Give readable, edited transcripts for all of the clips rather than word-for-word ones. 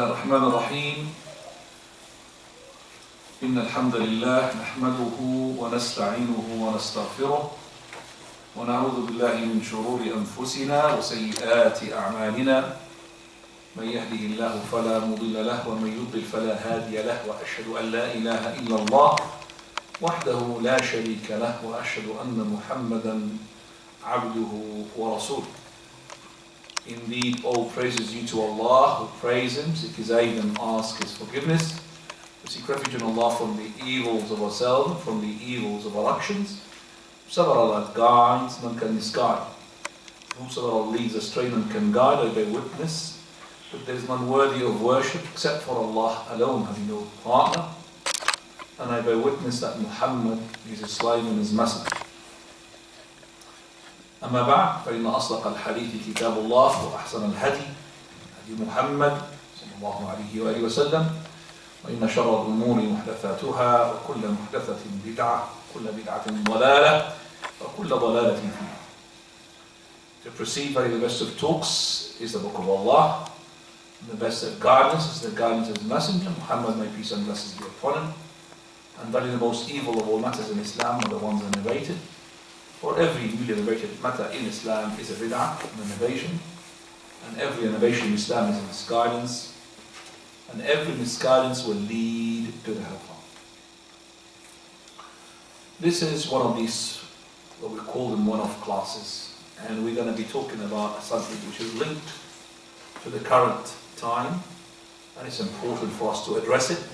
الرحمن الرحيم إن الحمد لله نحمده ونستعينه ونستغفره ونعوذ بالله من شرور أنفسنا وسيئات أعمالنا من يهده الله فلا مضل له ومن يضلل فلا هادي له وأشهد أن لا إله إلا الله وحده لا شريك له وأشهد أن محمدا عبده ورسوله. Indeed, all praises due to Allah, who praise Him, seek His aid and ask His forgiveness. We seek refuge in Allah from the evils of ourselves, from the evils of our actions. Whosoever Allah guides, none can misguide. Whosoever Allah leads astray, none can guide. I bear witness that there is none worthy of worship except for Allah alone, having no partner. And I bear witness that Muhammad is His slave and His messenger. أما بعد فإن أصدق الحديث كتاب الله وأحسن الهدي هدي محمد صلى الله عليه وآله وسلم وإن شر الأمور محدثاتها وكل محدثة بدعة وكل بدعة ضلالة وكل ضلالة فيها. To proceed by the best of talks is the Book of Allah. The best of guidance is the guidance of His Messenger Muhammad, may peace and blessings be upon him. And that is the most evil of all matters in Islam are the ones innovated. For every newly innovated matter in Islam is a bid'ah, an innovation, and every innovation in Islam is a misguidance, and every misguidance will lead to the hellfire. This is one of these, what we call them one-off classes, and we're going to be talking about something which is linked to the current time, and it's important for us to address it.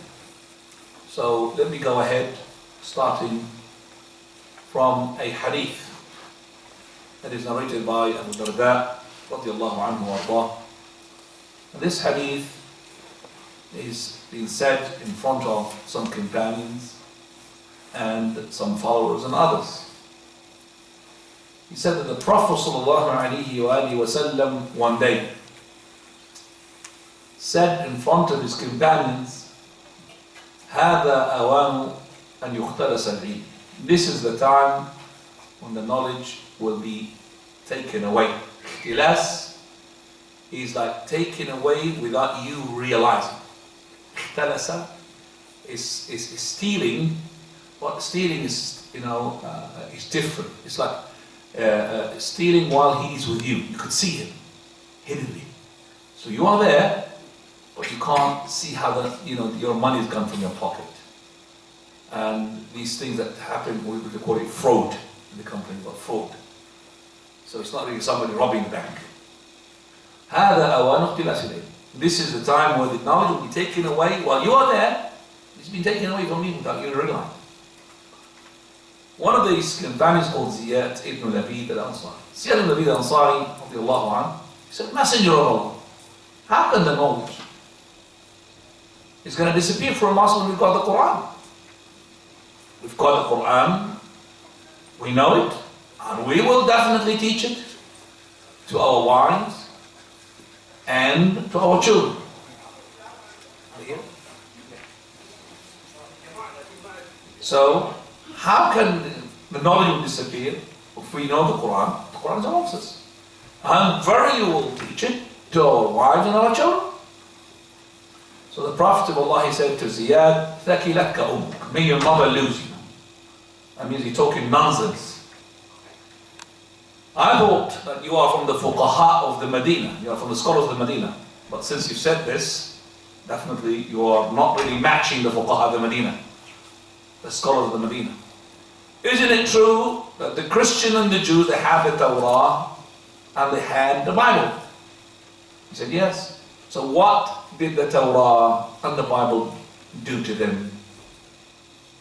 So let me go ahead, starting from a hadith that is narrated by Abu Darda radiallahu anhu warḍah. This hadith is being said in front of some companions and some followers and others. He said that the Prophet sallallahu alaihi wasallam one day said in front of his companions, هذا أوان أن يختلس العلم. This is the time when the knowledge will be taken away. Ikhtilas is like taken away without you realizing. Ikhtalasa is stealing, but stealing is, is different. It's like stealing while he is with you. You could see him hiddenly. So you are there, but you can't see how your money is gone from your pocket. And these things that happen, we call it fraud in the company, but fraud. So it's not really somebody robbing the bank. This is the time where the knowledge will be taken away while you are there. It's been taken away from you without you realizing. One of these companions called Ziyad ibn Labid al-Ansari. Ziyad ibn Labid al-Ansari, he said, Messenger of Allah, how can the knowledge is going to disappear from us when we've got the Quran? We've got the Quran, we know it, and we will definitely teach it to our wives and to our children. So, how can the knowledge disappear if we know the Quran? The Quran is amongst us. And verily we will teach it to our wives and our children. So the Prophet of Allah, he said to Ziyad, ثَكِلَتْكَ أُمُّكَ, may your mother lose you. That means he's talking nonsense. I thought that you are from the fuqaha of the Medina, you are from the scholars of the Medina. But since you said this, definitely you are not really matching the fuqaha of the Medina, the scholars of the Medina. Isn't it true that the Christian and the Jews, they have the Torah and they had the Bible? He said yes. So what did the Torah and the Bible do to them?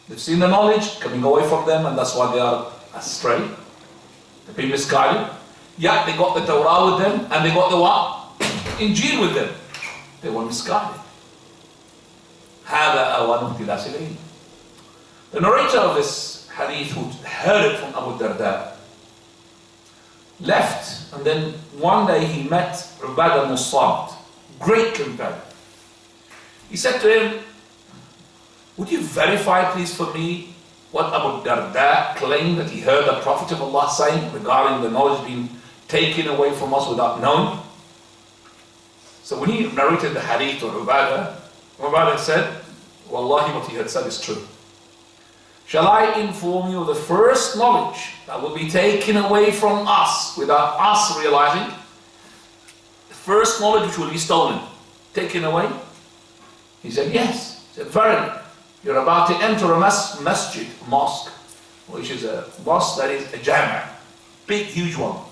They've seen the knowledge coming away from them, and that's why they are astray. They've been misguided. Yet they got the Torah with them, and they got the what? Injil with them. They were misguided. The narrator of this hadith, who heard it from Abu Darda, left, and then one day he met Ubadah ibn Samit, great companion. He said to him, would you verify please for me what Abu Darda claimed that he heard the Prophet of Allah saying regarding the knowledge being taken away from us without knowing? So when he narrated the hadith to Ubadah said, Wallahi, what he had said is true. Shall I inform you of the first knowledge that will be taken away from us without us realizing? The first knowledge which will be stolen, taken away? He said, yes. He said, verily, you're about to enter a masjid, a mosque, which is a mosque that is a jama', big, huge one.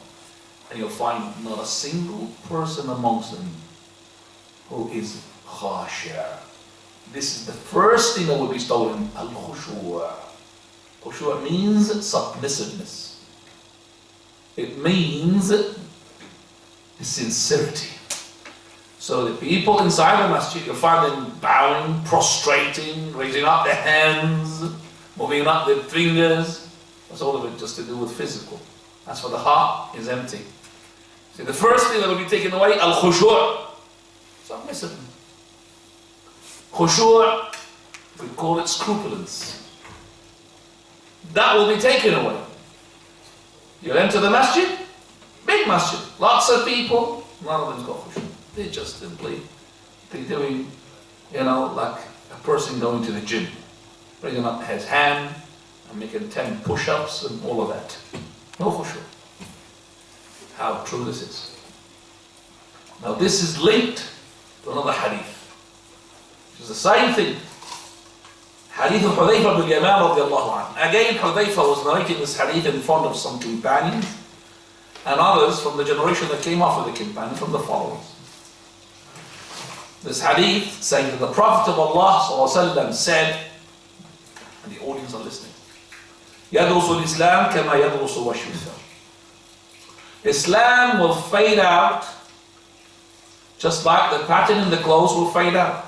And you'll find not a single person amongst them who is khashia. This is the first thing that will be stolen, al-khushu'. Khushu' means submissiveness. It means sincerity. So the people inside the masjid, you'll find them bowing, prostrating, raising up their hands, moving up their fingers. That's all of it just to do with physical. As for the heart, is empty. See, the first thing that will be taken away, al-khushu', submissiveness. Khushu', we call it scrupulence. That will be taken away. You enter the masjid, big masjid, lots of people, none of them's got khushu'. They're just simply, they're doing, like a person going to the gym, bringing up his hand and making 10 push-ups and all of that. No khushu'. How true this is. Now this is linked to another hadith. It's the same thing. Hadith of Hudayfa bin Yaman radiallahu anhu. Again, Hudayfa was narrating this hadith in front of some companions and others from the generation that came after the companions, from the followers. This hadith saying that the Prophet of Allah sallallahu alaihi wasallam said, and the audience are listening, يَدْرُسُ الْإِسْلَامِ كَمَا يَدْرُسُ وَشْيُثَ. Islam will fade out just like the pattern in the clothes will fade out.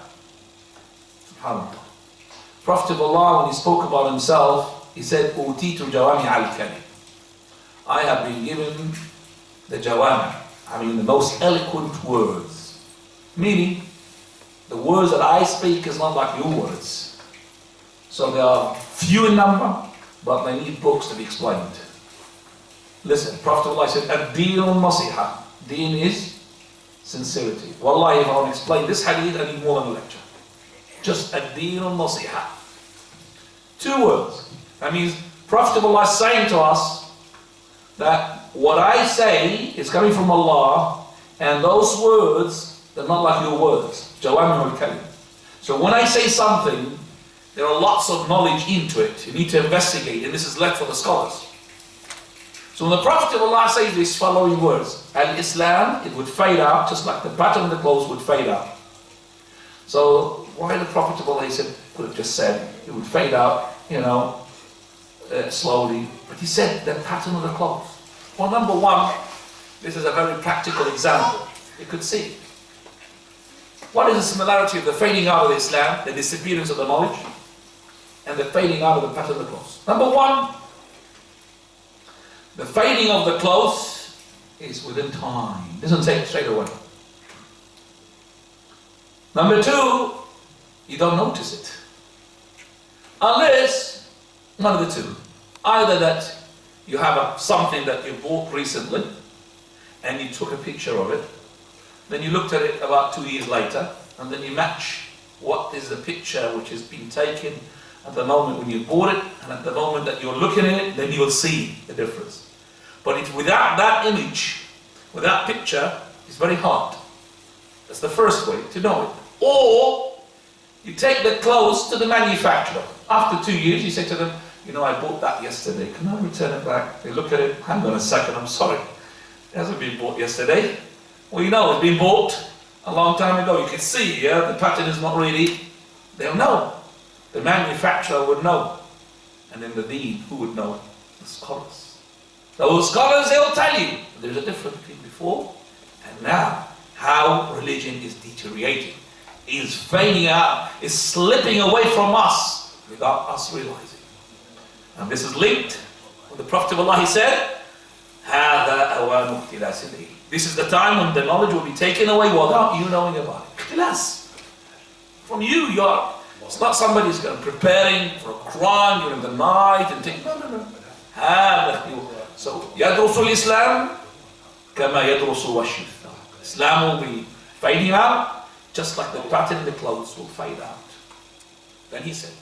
SubhanAllah. Prophet of Allah, when he spoke about himself, he said, أُوتِيتُ جَوَامِعَ الْكَلِمِ. I have been given the jawami', the most eloquent words. Meaning, the words that I speak is not like your words. So they are few in number, but they need books to be explained. Listen, Prophet of Allah said, ad-deen nasiha. Deen is sincerity. Wallahi, if I want to explain this hadith, I need more than a lecture. Just ad-deen nasiha. 2 words. That means Prophet of Allah is saying to us that what I say is coming from Allah, and those words, they're not like your words. Jawami al-kalim. So when I say something, there are lots of knowledge into it. You need to investigate, and this is left for the scholars. So when the Prophet of Allah says these following words, Al-Islam, it would fade out, just like the pattern of the clothes would fade out. So why the Prophet of Allah could have just said, it would fade out, slowly. But he said the pattern of the clothes. Well, number one, this is a very practical example. You could see. What is the similarity of the fading out of Islam, the disappearance of the knowledge, and the fading out of the pattern of the clothes? Number one, the fading of the clothes is within time. It doesn't take straight away. Number two, you don't notice it. Unless, one of the two. Either that you have something that you bought recently and you took a picture of it, then you looked at it about 2 years later, and then you match what is the picture which has been taken at the moment when you bought it, and at the moment that you're looking at it, then you'll see the difference. But without that image, without picture, it's very hard. That's the first way to know it. Or, you take the clothes to the manufacturer. After 2 years, you say to them, I bought that yesterday. Can I return it back? They look at it, hang on a second, I'm sorry. It hasn't been bought yesterday. Well, it's been bought a long time ago. You can see, the pattern is not really. They'll know. The manufacturer would know. And then the deen, who would know? The scholars. Those scholars, they'll tell you there's a difference between before and now. How religion is deteriorating, is fading out, is slipping away from us without us realizing. And this is linked with the Prophet of Allah. He said, هَذَا أَوَانُ اخْتِلَاسِ اللَّيْلِ. This is the time when the knowledge will be taken away without you knowing about it. Ikhtilas. From you, it's not somebody who's preparing for a crime during the night and taking. No. So, يَدْرُسُ الْإِسْلَامِ كَمَا يَدْرُسُ وَشْيُثَ. Islam will be Fading out, just like the pattern in the clothes will fade out. Then he said,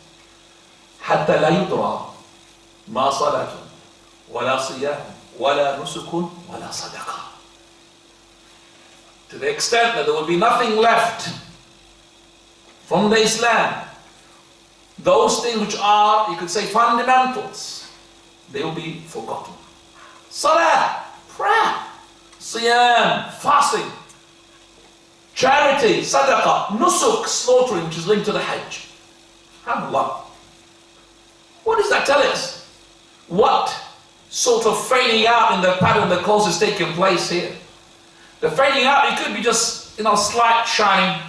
حتى لا يدرى ما صلاة ولا صيام ولا نسك ولا صدقة. To the extent that there will be nothing left from the Islam, those things which are, you could say, fundamentals, they will be forgotten. Salah, prayer, siyam, fasting, charity, sadaqah, nusuk, slaughtering, which is linked to the hajj. SubhanAllah. What does that tell us? What sort of fading out in the pattern that cause is taking place here? The fading out, it could be just, slight shining.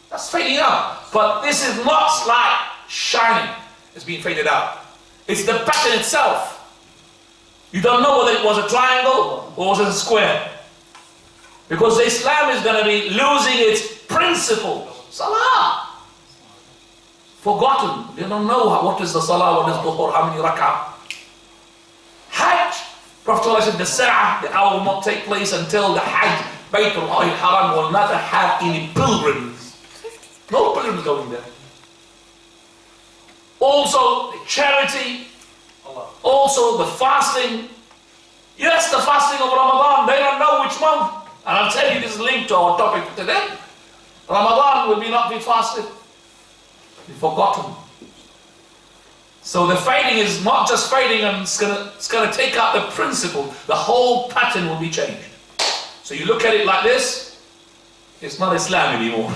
That's fading out. But this is not slight shining. It's being faded out. It's the pattern itself. You don't know whether it was a triangle or was it a square. Because Islam is going to be losing its principle. Salah. Forgotten. You don't know what is the salah, what is dhuhr, how many rak'ah. Hajj. Prophet said the sa'ah, the hour will not take place until the Hajj, Baytul Haram will not have any pilgrims. No pilgrims going there. Also the charity, also the fasting. Yes, the fasting of Ramadan, they don't know which month. And I'll tell you, this is linked to our topic today. Ramadan will not be fasted. Be forgotten. So the fading is not just fading and it's gonna take out the principle. The whole pattern will be changed. So you look at it like this, it's not Islam anymore.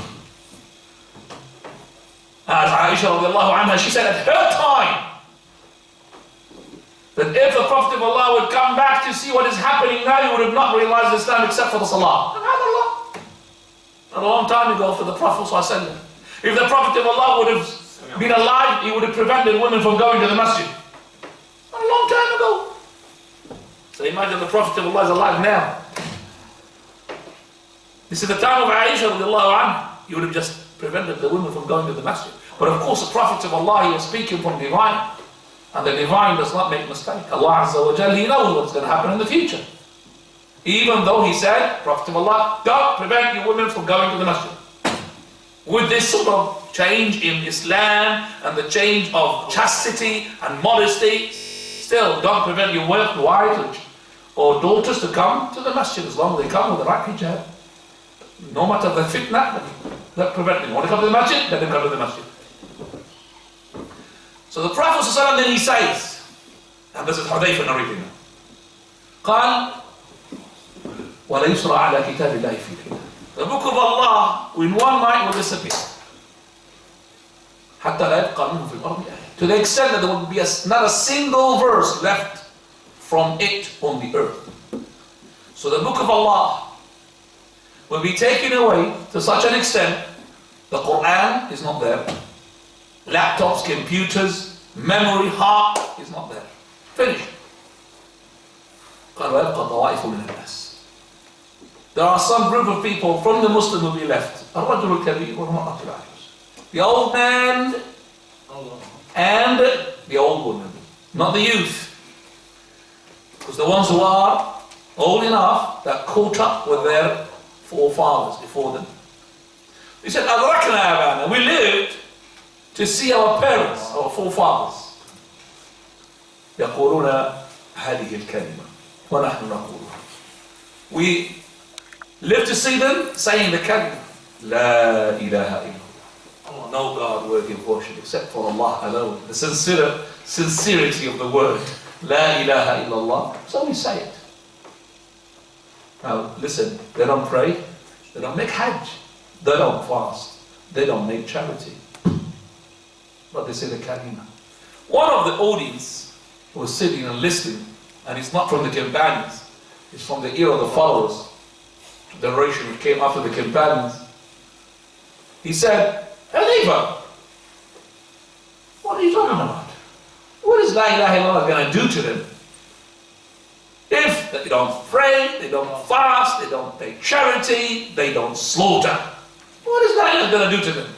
As Aisha radiallahu anha, she said at her time, that if the Prophet of Allah would come back to see what is happening now, he would have not realized Islam except for the Salah. Not a long time ago for the Prophet ﷺ. If the Prophet of Allah would have been alive, he would have prevented women from going to the masjid. Not a long time ago. So imagine the Prophet of Allah is alive now. This is the time of Aisha radiallahu anha. He would have just prevented the women from going to the masjid. But of course the Prophet of Allah, he was speaking from divine. And the divine does not make mistake. Allah Azza wa Jalla, he knows what's going to happen in the future. Even though he said, Prophet of Allah, don't prevent you women from going to the masjid. With this sort of change in Islam and the change of chastity and modesty, still don't prevent your wives or daughters to come to the masjid as long as they come with the right hijab. No matter the fitna, don't prevent them. You want to come to the masjid? Let them come to the masjid. So the Prophet ﷺ then he says, and this is Hudayfa narrating now, قال ولا يسرى على كتاب الله في ليلة. The book of Allah in one night will disappear. حتى لا يبقى منه في الأرض آية. To the extent that there will be not a single verse left from it on the earth. So the book of Allah will be taken away to such an extent the Quran is not there. Laptops, computers, memory, heart is not there. Finished. قال ويبقى طوائف من الناس. There are some group of people from the Muslim who will be left. الرجل الكبير والمرأة العجوز. The old man and the old woman. Not the youth. Because the ones who are old enough that caught up with their forefathers before them. He said, أدركنا أبانا. We lived to see our parents, our forefathers. يقولون هذه الكلمة ونحن نقولها. We live to see them saying the kalima. لا إله إلا الله. No God worthy of worship except for Allah alone. The sincerity of the word. لا إله إلا الله. So we say it. Now listen, they don't pray, they don't make hajj, they don't fast, they don't make charity. But they say the kalima. One of the audience who was sitting and listening, and it's not from the companions, it's from the ear of the followers, the generation which came after the companions. He said, Hanifa, what are you talking about? What is La ilaha illallah going to do to them? If they don't pray, they don't fast, they don't pay charity, they don't slaughter, what is La ilaha going to do to them?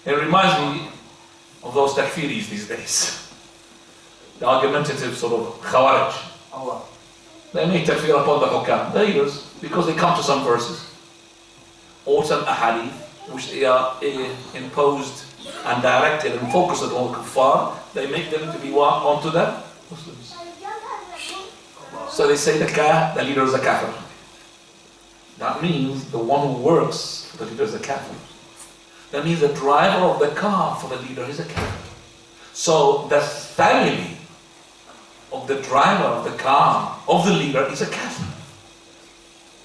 It reminds me of those takfiris these days. The argumentative sort of khawarij. They make takfir upon the hukam, the leaders, because they come to some verses. or some ahadith which they are imposed and directed and focused on kuffar, they make them to be what? Onto them? Muslims. So they say the leader is a kafir. That means the one who works for the leader is a kafir. That means the driver of the car for the leader is a kafir. So the family of the driver of the car of the leader is a kafir.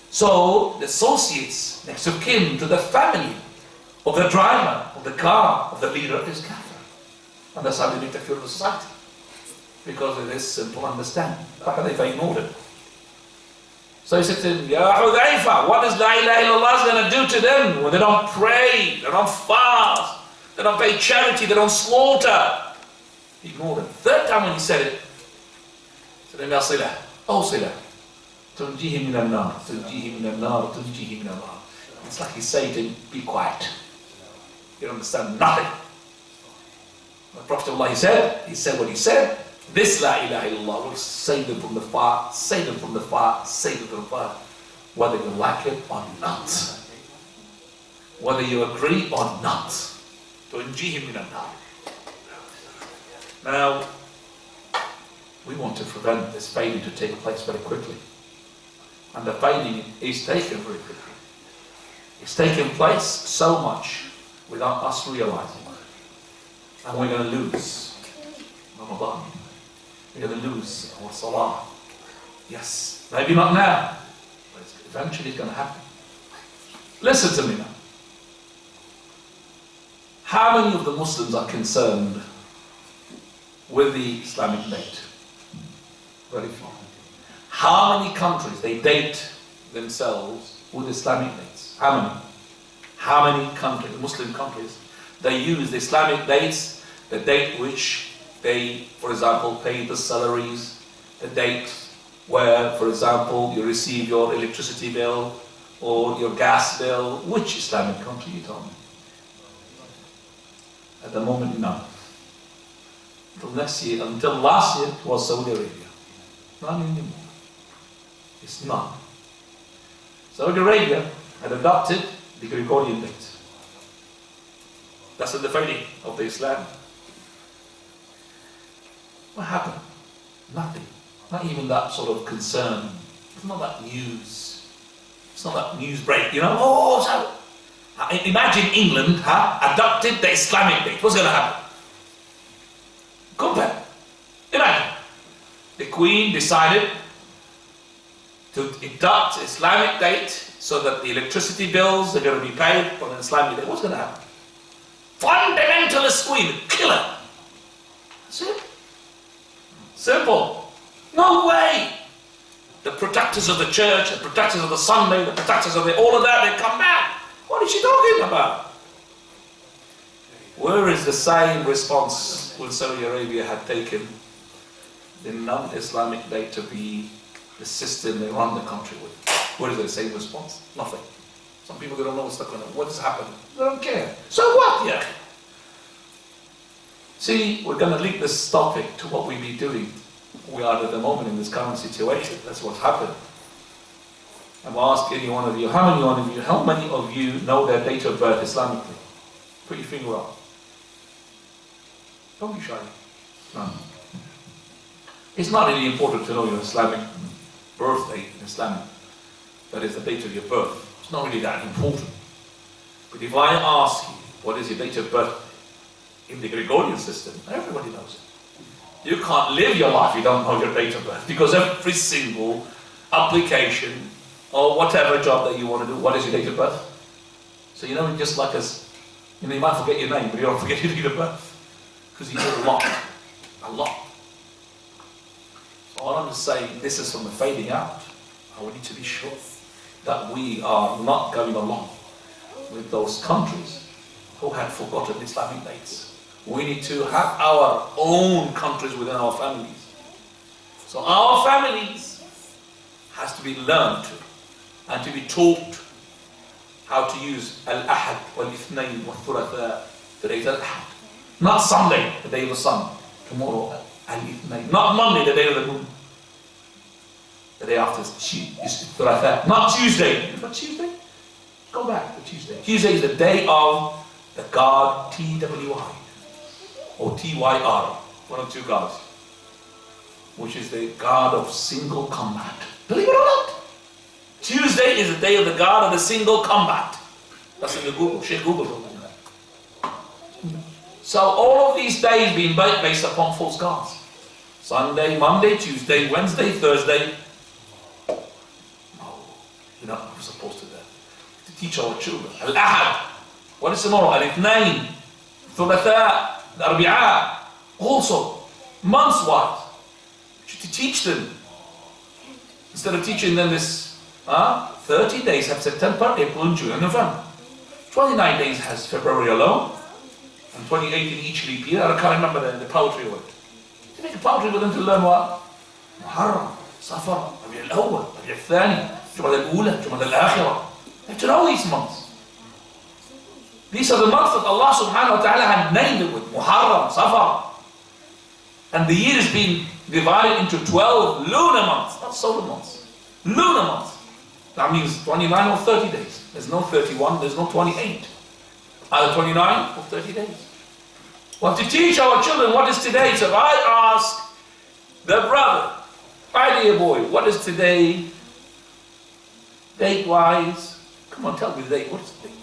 So the associates next of kin to the family of the driver of the car of the leader is kafir. And that's how they make the feel of the society. Because of this simple understanding. How they ignored it. So he said to him, Ya Hudhaifa, what is La ilaha illallah going to do to them when they don't pray, they don't fast, they don't pay charity, they don't slaughter? He ignored it. Third time when he said it, he said, Ya Salaah, oh Salaah, tunjihi min al-nar, tunjihi min al-nar, tunjihi min al-nar. It's like he's saying to him, be quiet. You don't understand nothing. The Prophet of Allah, he said what he said. This La ilaha illallah will save them from the fire, save them from the fire, save them from the fire, whether you like it or not. Whether you agree or not. Now, we want to prevent this fading to take place very quickly. And the fading is taken very quickly. It's taken place so much without us realizing. And we're going to lose Ramadan. We're going to lose our Salaah. Yes, maybe not now, but eventually it's going to happen. Listen to me now. How many of the Muslims are concerned with the Islamic date? Very few. How many countries they date themselves with Islamic dates? How many? How many countries, Muslim countries, they use the Islamic dates, the date which they, for example, pay the salaries, the date where, for example, you receive your electricity bill or your gas bill. Which Islamic country, you tell me? At the moment, none. Until next year, until last year, it was Saudi Arabia. None anymore. It's none. Saudi Arabia had adopted the Gregorian date. That's the fading of the Islam. What happened? Nothing. Not even that sort of concern. It's not that news. It's not that news break, you know. Oh, so imagine England adopted the Islamic date. What's going to happen? Compare. Imagine. The Queen decided to adopt Islamic date so that the electricity bills are going to be paid on an Islamic date. What's going to happen? Fundamentalist Queen, kill her. That's it. Simple. No way. The protectors of the church, the protectors of the Sunday, the protectors of all of that, they come back. What is she talking about? Where is the same response when Saudi Arabia had taken the non-Islamic date to be the system they run the country with? Where is the same response? Nothing. Some people, they don't know what's going on. What has happened? They don't care. So what? Yeah. See, we're going to link this topic to what we be doing. We are at the moment in this current situation. That's what's happened. I'm asking any one of you, how many of you know their date of birth Islamically? Put your finger up. Don't be shy. No. It's not really important to know your Islamic birthday in Islamic. That is the date of your birth. It's not really that important. But if I ask you, what is your date of birth in the Gregorian system, everybody knows it. You can't live your life if you don't know your date of birth, because every single application or whatever job that you want to do, what is your date of birth? So just like us, you might forget your name, but you don't forget your date of birth, because you do a lot. So all I'm just saying, this is from the fading out. And we need to be sure that we are not going along with those countries who had forgotten Islamic dates. We need to have our own countries within our families. So our families has to be learned and to be taught how to use Al-Ahad, Wal-Ithnayn, Wal-Thulatha, the days of Al-Ahad. Not Sunday, the day of the sun. Tomorrow, Al-Ithnayn. Not Monday, the day of the moon. The day after is Thulatha. Not Tuesday. Not Tuesday. Go back to Tuesday. Tuesday is the day of the God TWI or TYR, one of two gods, which is the God of single combat. Believe it or not, Tuesday is the day of the God of the single combat. That's in the Google. Sheikh Google told me that. So all of these days being based upon false gods. Sunday, Monday, Tuesday, Wednesday, Thursday. No, you're not supposed to do that. To teach our children. Al-Ahad. What is tomorrow? Al-Ithnain. Thulatha. Al-Arbi'a. Also, months-wise. To teach them. Instead of teaching them this 30 days have September, April, June, and November. 29 days has February alone. And 28 in each leap year. I can't remember the poetry word. You make a poetry with them to learn what? Muharram, Safar, Rabi' al-Awwal, Rabi' al-Thani, Jumad al-Ula, Jumad al-Akhirah. You have to know these months. These are the months that Allah subhanahu wa ta'ala had named it with. Muharram, Safar. And the year is being divided into 12 lunar months, not solar months. Lunar months. That means 29 or 30 days. There's no 31, there's no 28. Either 29 or 30 days. We have to teach our children what is today. So if I ask the brother, my dear boy, what is today? Date-wise, come on, tell me the date. What is the date?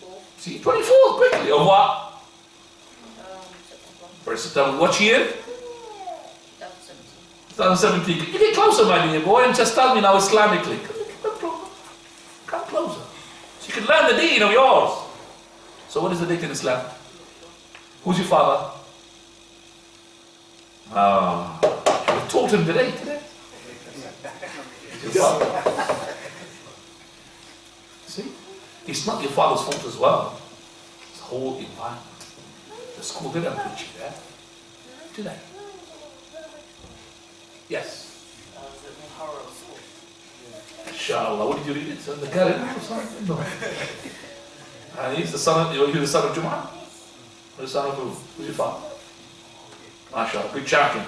24. See, 24, quickly. Of what? September. September. What year? 2017. Can you get closer, my dear boy, and just tell me now Islamically. Come closer. So you can learn the deen of yours. So what is the date in Islam? Who's your father? You taught him today. Your father. See? It's not your father's fault as well. It's the whole environment. The school didn't teach you that. Today. Yes. Inshallah. What did you read it? The Karim or something? No. He's the son of, you're the son of Jum'ah? Or the son of who? Who's your father? MashaAllah, good champion.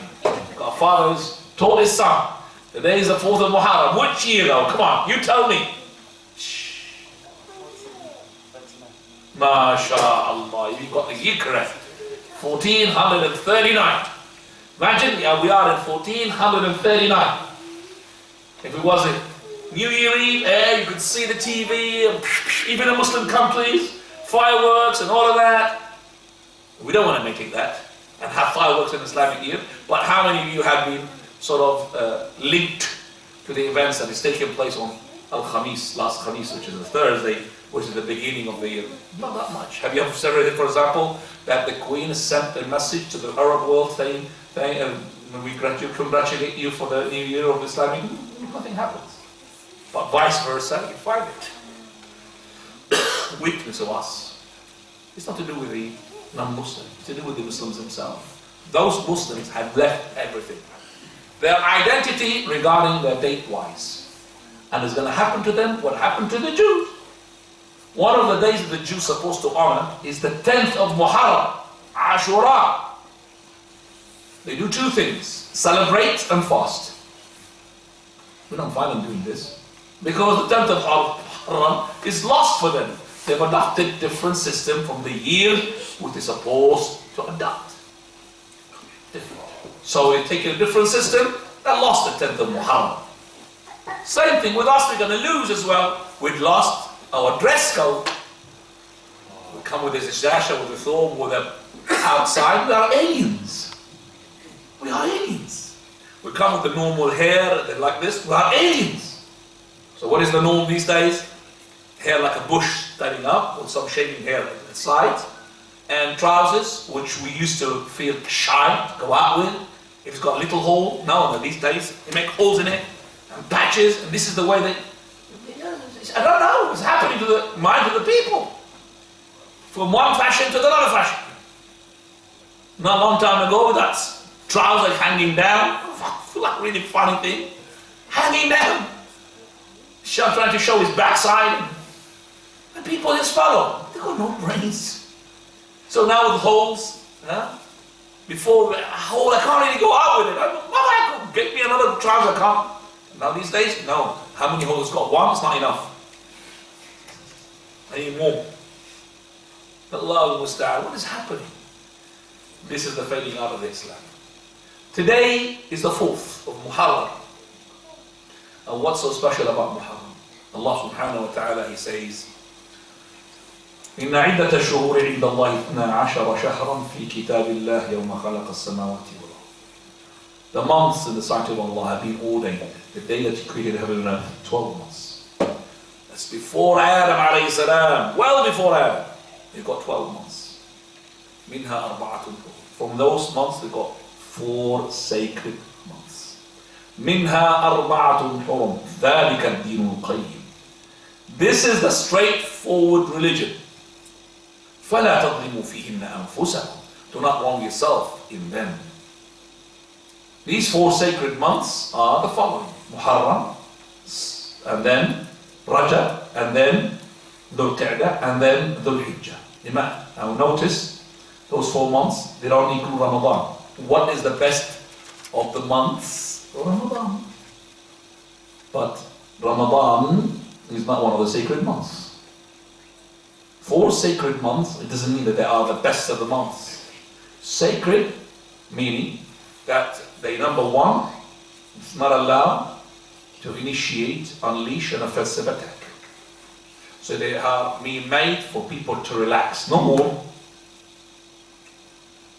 Our fathers taught his son. Today is the 4th of Muharram. Which year though? Come on, you tell me. Shh. MashaAllah, you got the year correct. 1439. Imagine, yeah, we are in 1439. If it wasn't New Year Eve, you could see the TV, even in Muslim countries, fireworks and all of that. We don't want to make it that and have fireworks in Islamic year, but how many of you have been sort of linked to the events that is taking place on Al-Khamis, last Khamis, which is a Thursday, which is the beginning of the year? Not that much. Have you observed, for example, that the Queen sent a message to the Arab world saying we congratulate you for the new year of Islamic? Nothing happens. But vice versa, you find it. Weakness of us. It's not to do with the non-Muslims, it's to do with the Muslims themselves. Those Muslims have left everything. Their identity regarding their date-wise. And it's going to happen to them what happened to the Jews. One of the days that the Jews are supposed to honor is the 10th of Muharram, Ashura. They do two things, celebrate and fast. We don't find them doing this. Because the 10th of Muharram is lost for them. They've adopted a different system from the year which they're supposed to adopt. Different. So we're taking a different system that lost the 10th of Muharram. Same thing with us, we're going to lose as well. We've lost our dress code. We come with this jasha, with the thorn, with the outside. We are aliens. We are aliens. We come with the normal hair like this. We are aliens. So what is the norm these days? Hair like a bush standing up with some shaving hair at the sides. And trousers, which we used to feel shy to go out with. If it's got a little hole, no, these days they make holes in it and patches, and this is the way they. I don't know, it's happening to the mind of the people. From one fashion to another fashion. Not a long time ago, that's trousers hanging down. Like really funny thing. Hanging down. Trying to show his backside. And people just follow. They got no brains. So now with holes, before a hole, I can't really go out with it. Get me another trouser, come. Now these days, no. How many holes got? One, it's not enough. anymore. Allah Musta'an, what is happening? This is the fading out of Islam. Today is the 4th of Muharram. And what's so special about Muharram? Allah subhanahu wa ta'ala, He says, إن عدة الشهور عند الله 12 شهرا في كتاب الله يوم خلق السماوات والأرض. The months in the sight of Allah have been ordained. The day that He created heaven and earth, 12 months. That's before Adam alayhi salam. Well before Adam. You've got 12 months. منها أربعة حرم. From those months we've got 4 sacred months. منها أربعة حرم. ذلك الدين القيم. This is the straightforward religion. فلا تظلموا فيهن أنفسكم. Do not wrong yourself in them. These 4 sacred months are the following: Muharram, and then Rajab, and then Dhul Qa'dah, and then Dhul Hijjah. Now notice, those 4 months, they don't include Ramadan. What is the best of the months? Ramadan. But Ramadan is not one of the sacred months. 4 sacred months, it doesn't mean that they are the best of the months. Sacred, meaning that they, number 1, it's not allowed to initiate, unleash an offensive attack. So they are being made for people to relax, no more.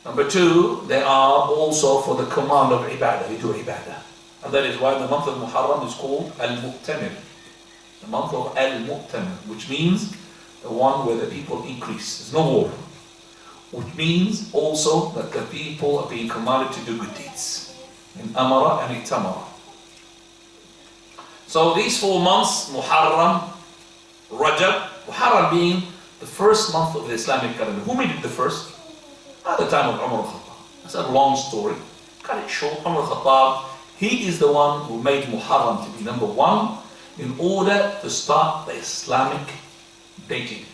Number 2, they are also for the command of ibadah, we do ibadah. And that is why the month of Muharram is called Al-Mu'tamir. The month of Al-Mu'tamir, which means the one where the people increase. There's no war. Which means also that the people are being commanded to do good deeds. In Amara and Itamara. So these 4 months, Muharram, Rajab, Muharram being the first month of the Islamic calendar. Who made it the first? At the time of Umar al-Khattab. That's a long story. Cut it short. Umar al-Khattab, he is the one who made Muharram to be number 1 in order to start the Islamic dating.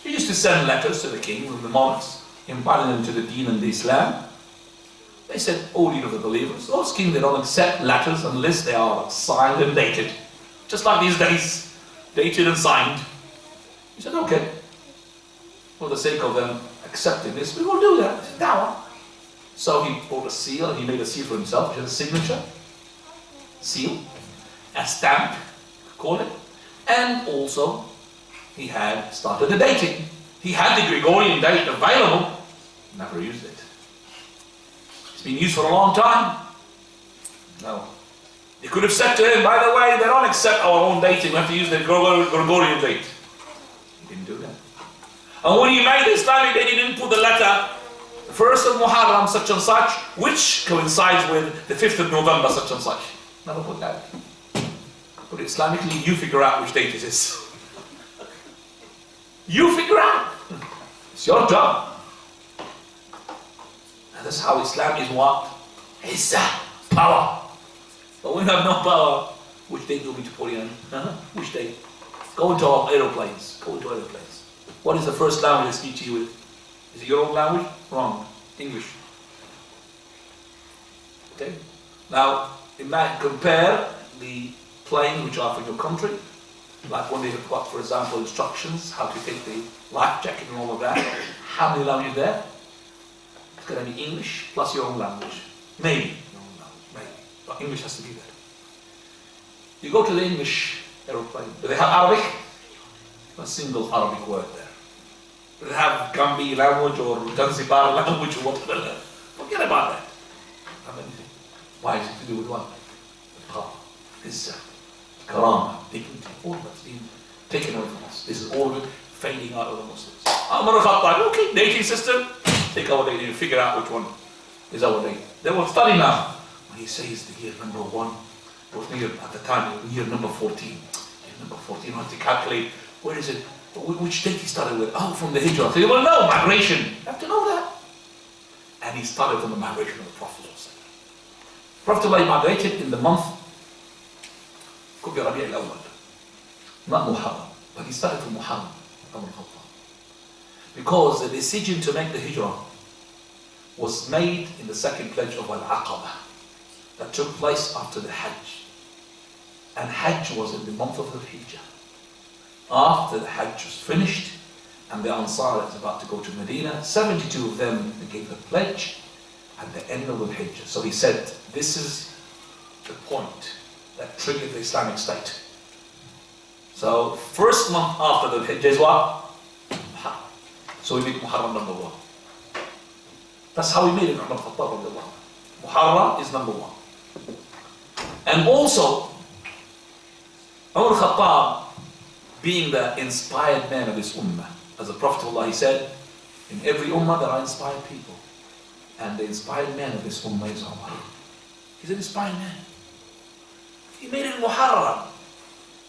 He used to send letters to the king and the monarchs, inviting them to the deen and the Islam. They said, "O leader of the believers, those kings, they don't accept letters unless they are signed and dated. Just like these days, dated and signed." He said, "Okay, for the sake of them accepting this, we will do that. It's dawah." So he bought a seal, and he made a seal for himself, which has a signature, seal, a stamp, call it, and also he had started the dating. He had the Gregorian date available, never used it. It's been used for a long time. No. They could have said to him, "By the way, they don't accept our own dating, we have to use the Gregorian date." He didn't do that. And when he made the Islamic date, he didn't put the letter, the 1st of Muharram, such and such, which coincides with the 5th of November, such and such. Never put that. But Islamically, you figure out which date it is. You figure out. It's your job. And that's how Islam is what? Izzah, power. But we have no power. Which date do we need to put in? Which date? Go into our aeroplanes. Go into aeroplanes. What is the first language they speak to you with? Is it your own language? Wrong. English. Okay? Now, compare the planes which are for your country, like when they've got, for example, instructions, how to take the life jacket and all of that. How many languages there? It's going to be English plus your own language. Maybe. Your own language, maybe. But English has to be there. You go to the English aeroplane. Do they have Arabic? A single Arabic word there. Do they have Gambi language or Zanzibar language or whatever? Forget about that. Have anything. Why is it to do with what? The power. Izzah, karama, dignity, all that's been taken away from us. This is all of it fading out of the Muslims. Umar al-Khattab, okay, dating system, take our dating and figure out which one is our dating. They will study now. When he says the year number 1, was near at the time, year number 14. Year number 14, I have to calculate, where is it? Which date he started with? Oh, from the Hijrah. So you will know, migration. You have to know that. And he started from the migration of the Prophet. Prophet migrated in the month could be Rabi' al-Awwal, not Muharram, but he started from Muharram, because the decision to make the Hijrah was made in the second pledge of Al-Aqabah that took place after the Hajj, and Hajj was in the month of the Hijjah. after the Hajj was finished and the Ansar is about to go to Medina, 72 of them gave the pledge at the end of the Hajj. So he said, this is the point that triggered the Islamic State. So first month after the Hajj is what? Muharram. So we make Muharram number 1. That's how we made it. Muharram is number 1. And also, Umar Khattab, being the inspired man of his ummah, as the Prophet of Allah, he said, in every ummah there are inspired people. And the inspired man of this ummah is Umar. He's an inspired man. He made it Muharram.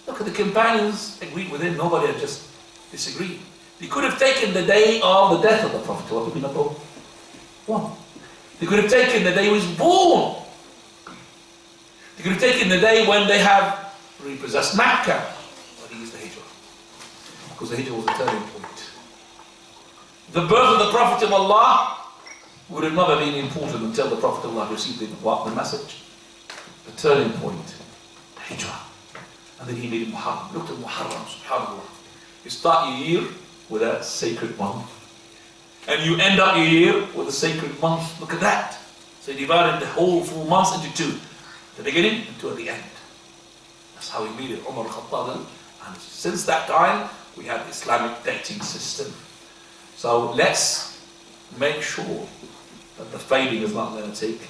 Look at the companions agreed with him. Nobody had just disagreed. He could have taken the day of the death of the Prophet. What would be number 1? He could have taken the day he was born. He could have taken the day when they have repossessed Mecca. But he used the Hijrah. Because the Hijrah was a turning point. The birth of the Prophet of Allah would have never been important until the Prophet of Allah received the message. The turning point. The Hijrah. And then he made it Muharram. Look at Muharram, subhanAllah. You start your year with a sacred month. And you end up your year with a sacred month. Look at that. So he divided the whole 4 months into 2. The beginning and 2 at the end. That's how he made it, Umar Khattab. And since that time, we have the Islamic dating system. So let's make sure that the fading is not going to take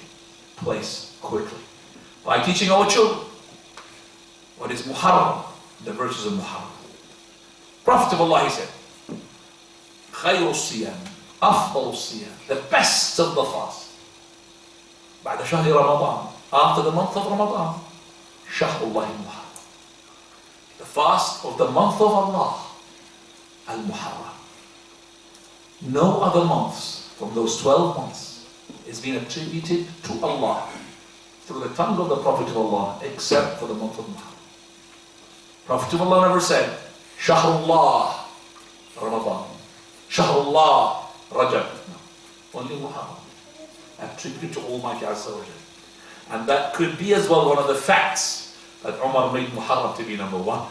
place quickly. By teaching our children what is Muharram, the virtues of Muharram. Prophet of Allah, he said, خير الصيام أفضل الصيام, the best of the fast. بعد شهر رمضان, after the month of Ramadan, شهر الله المحرم, the fast of the month of Allah, al-Muharram. No other months from those 12 months is being attributed to Allah through the tongue of the Prophet of Allah except for the month of Muharram. Prophet of Allah never said, Shahrullah Ramadan, Shahrullah Rajab. No, only Muharram. Attributed to Almighty Azza wa Jal. And that could be as well one of the facts that Umar made Muharram to be number 1.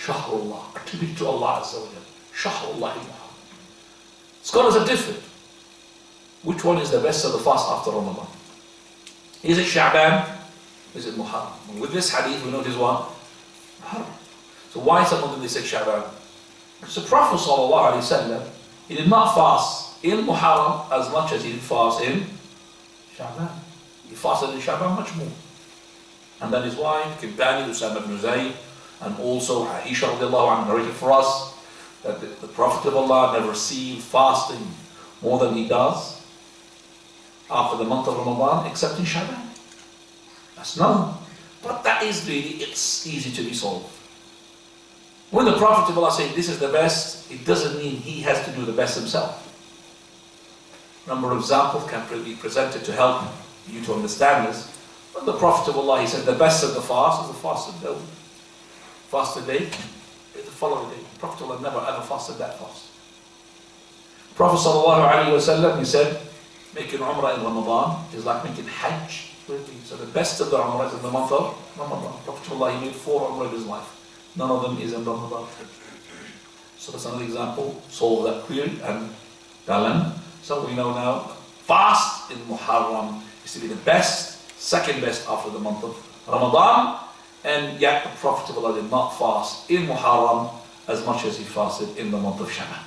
Shahrullah, attributed to Allah Azza wa Jal. Shahrullah Muharram. Scholars are different. Which one is the best of the fast after Ramadan? Is it Sha'ban? Is it Muharram? And with this hadith we notice what? Muharram. So why some of them they said Sha'ban? Because the Prophet ﷺ, he did not fast in Muharram as much as he did fast in Sha'ban. He fasted in Sha'ban much more. And then his wife, companion Usama ibn Zayd, and also Aisha radiallahu anha narrated for us that the Prophet of Allah never received fasting more than he does after the month of Ramadan, except in Sha'ban. That's known. But that is really, it's easy to be solved. When the Prophet of Allah says this is the best, it doesn't mean he has to do the best himself. A number of examples can be presented to help you to understand this. When the Prophet of Allah, he said the best of the fast is the fast of Dawood. Fasted day is the following day. The Prophet of Allah never ever fasted that fast. Prophet sallallahu alaihi wasallam, he said, making Umrah in Ramadan is like making Hajj. So the best of the Umrah is in the month of Ramadan. Prophet of Allah, he made 4 Umrah in his life. None of them is in Ramadan. So that's another example. Solve that query and Dalan. So we know now, fast in Muharram is to be the best, second best after the month of Ramadan. And yet the Prophet of Allah did not fast in Muharram as much as he fasted in the month of Sha'ban.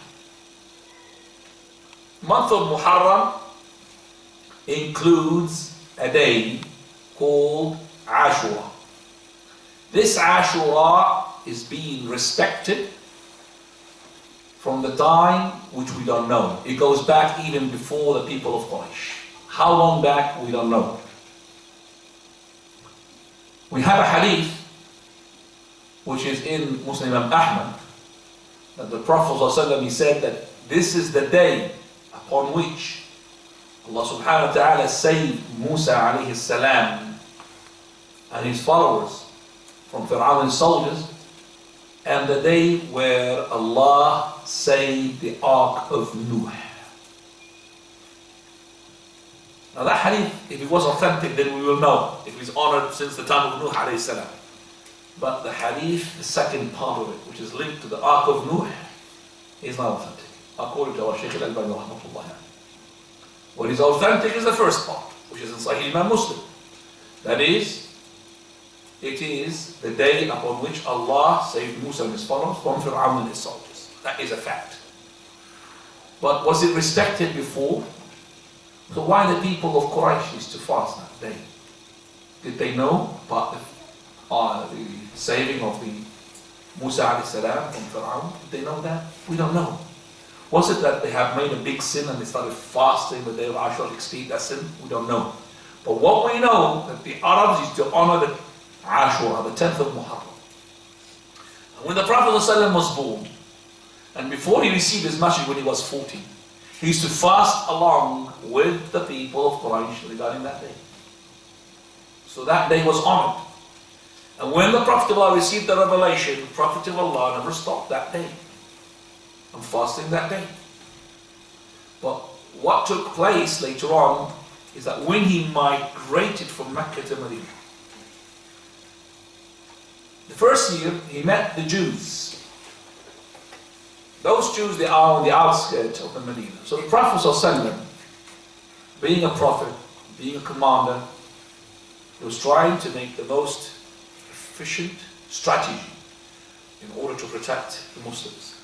Month of Muharram includes a day called Ashura. This Ashura is being respected from the time which we don't know. It goes back even before the people of Quraysh. How long back, we don't know. We have a hadith which is in Muslim Ahmad that the Prophet ﷺ, he said that this is the day upon which Allah subhanahu wa ta'ala saved Musa alayhi salam and his followers from Fir'aun's soldiers, and the day where Allah saved the Ark of Nuh. Now that hadith, if it was authentic, then we will know if it was honored since the time of Nuh alayhi salam. But the hadith, the second part of it, which is linked to the Ark of Nuh, is not authentic, according to our Shaykh al-Albani rahmatullah. What is authentic is the first part, which is in Sahih Imam Muslim. That is, it is the day upon which Allah saved Musa and his followers from Fir'aun and his soldiers. That is a fact. But was it respected before? So why the people of Quraysh used to fast that day? Did they know about the saving of the Musa alayhi salam from Fir'aun? Did they know that? We don't know. Was it that they have made a big sin and they started fasting the day of Ashura to expiate that sin? We don't know. But what we know, that the Arabs used to honor the Ashura, the 10th of Muharram. And when the Prophet ﷺ was born, and before he received his message when he was 14, he used to fast along with the people of Quraysh regarding that day. So that day was honored. And when the Prophet of Allah received the revelation, the Prophet of Allah never stopped that day. I'm fasting that day. But what took place later on is that when he migrated from Mecca to Medina, the first year he met the Jews. Those Jews, they are on the outskirts of the Medina. So the Prophet ﷺ, being a prophet, being a commander, he was trying to make the most efficient strategy in order to protect the Muslims.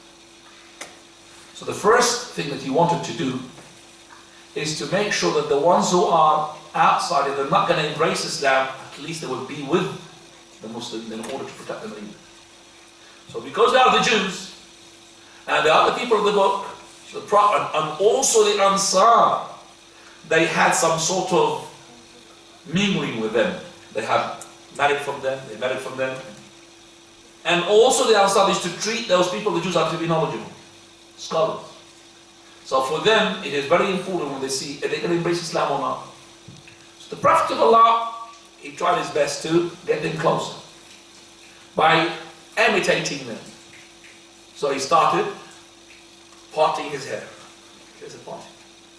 So the first thing that he wanted to do is to make sure that the ones who are outside, if they're not going to embrace Islam, at least they will be with the Muslims in order to protect the Medina. So because they are the Jews, and the other people of the book, the Prophet, and also the Ansar, they had some sort of mingling with them. They had married from them, they married from them. And also the Ansar used to treat those people, the Jews, have to be knowledgeable, scholars. So for them, it is very important when they see if they can embrace Islam or not. So the Prophet of Allah, he tried his best to get them closer by imitating them. So he started parting his hair. Here's a part.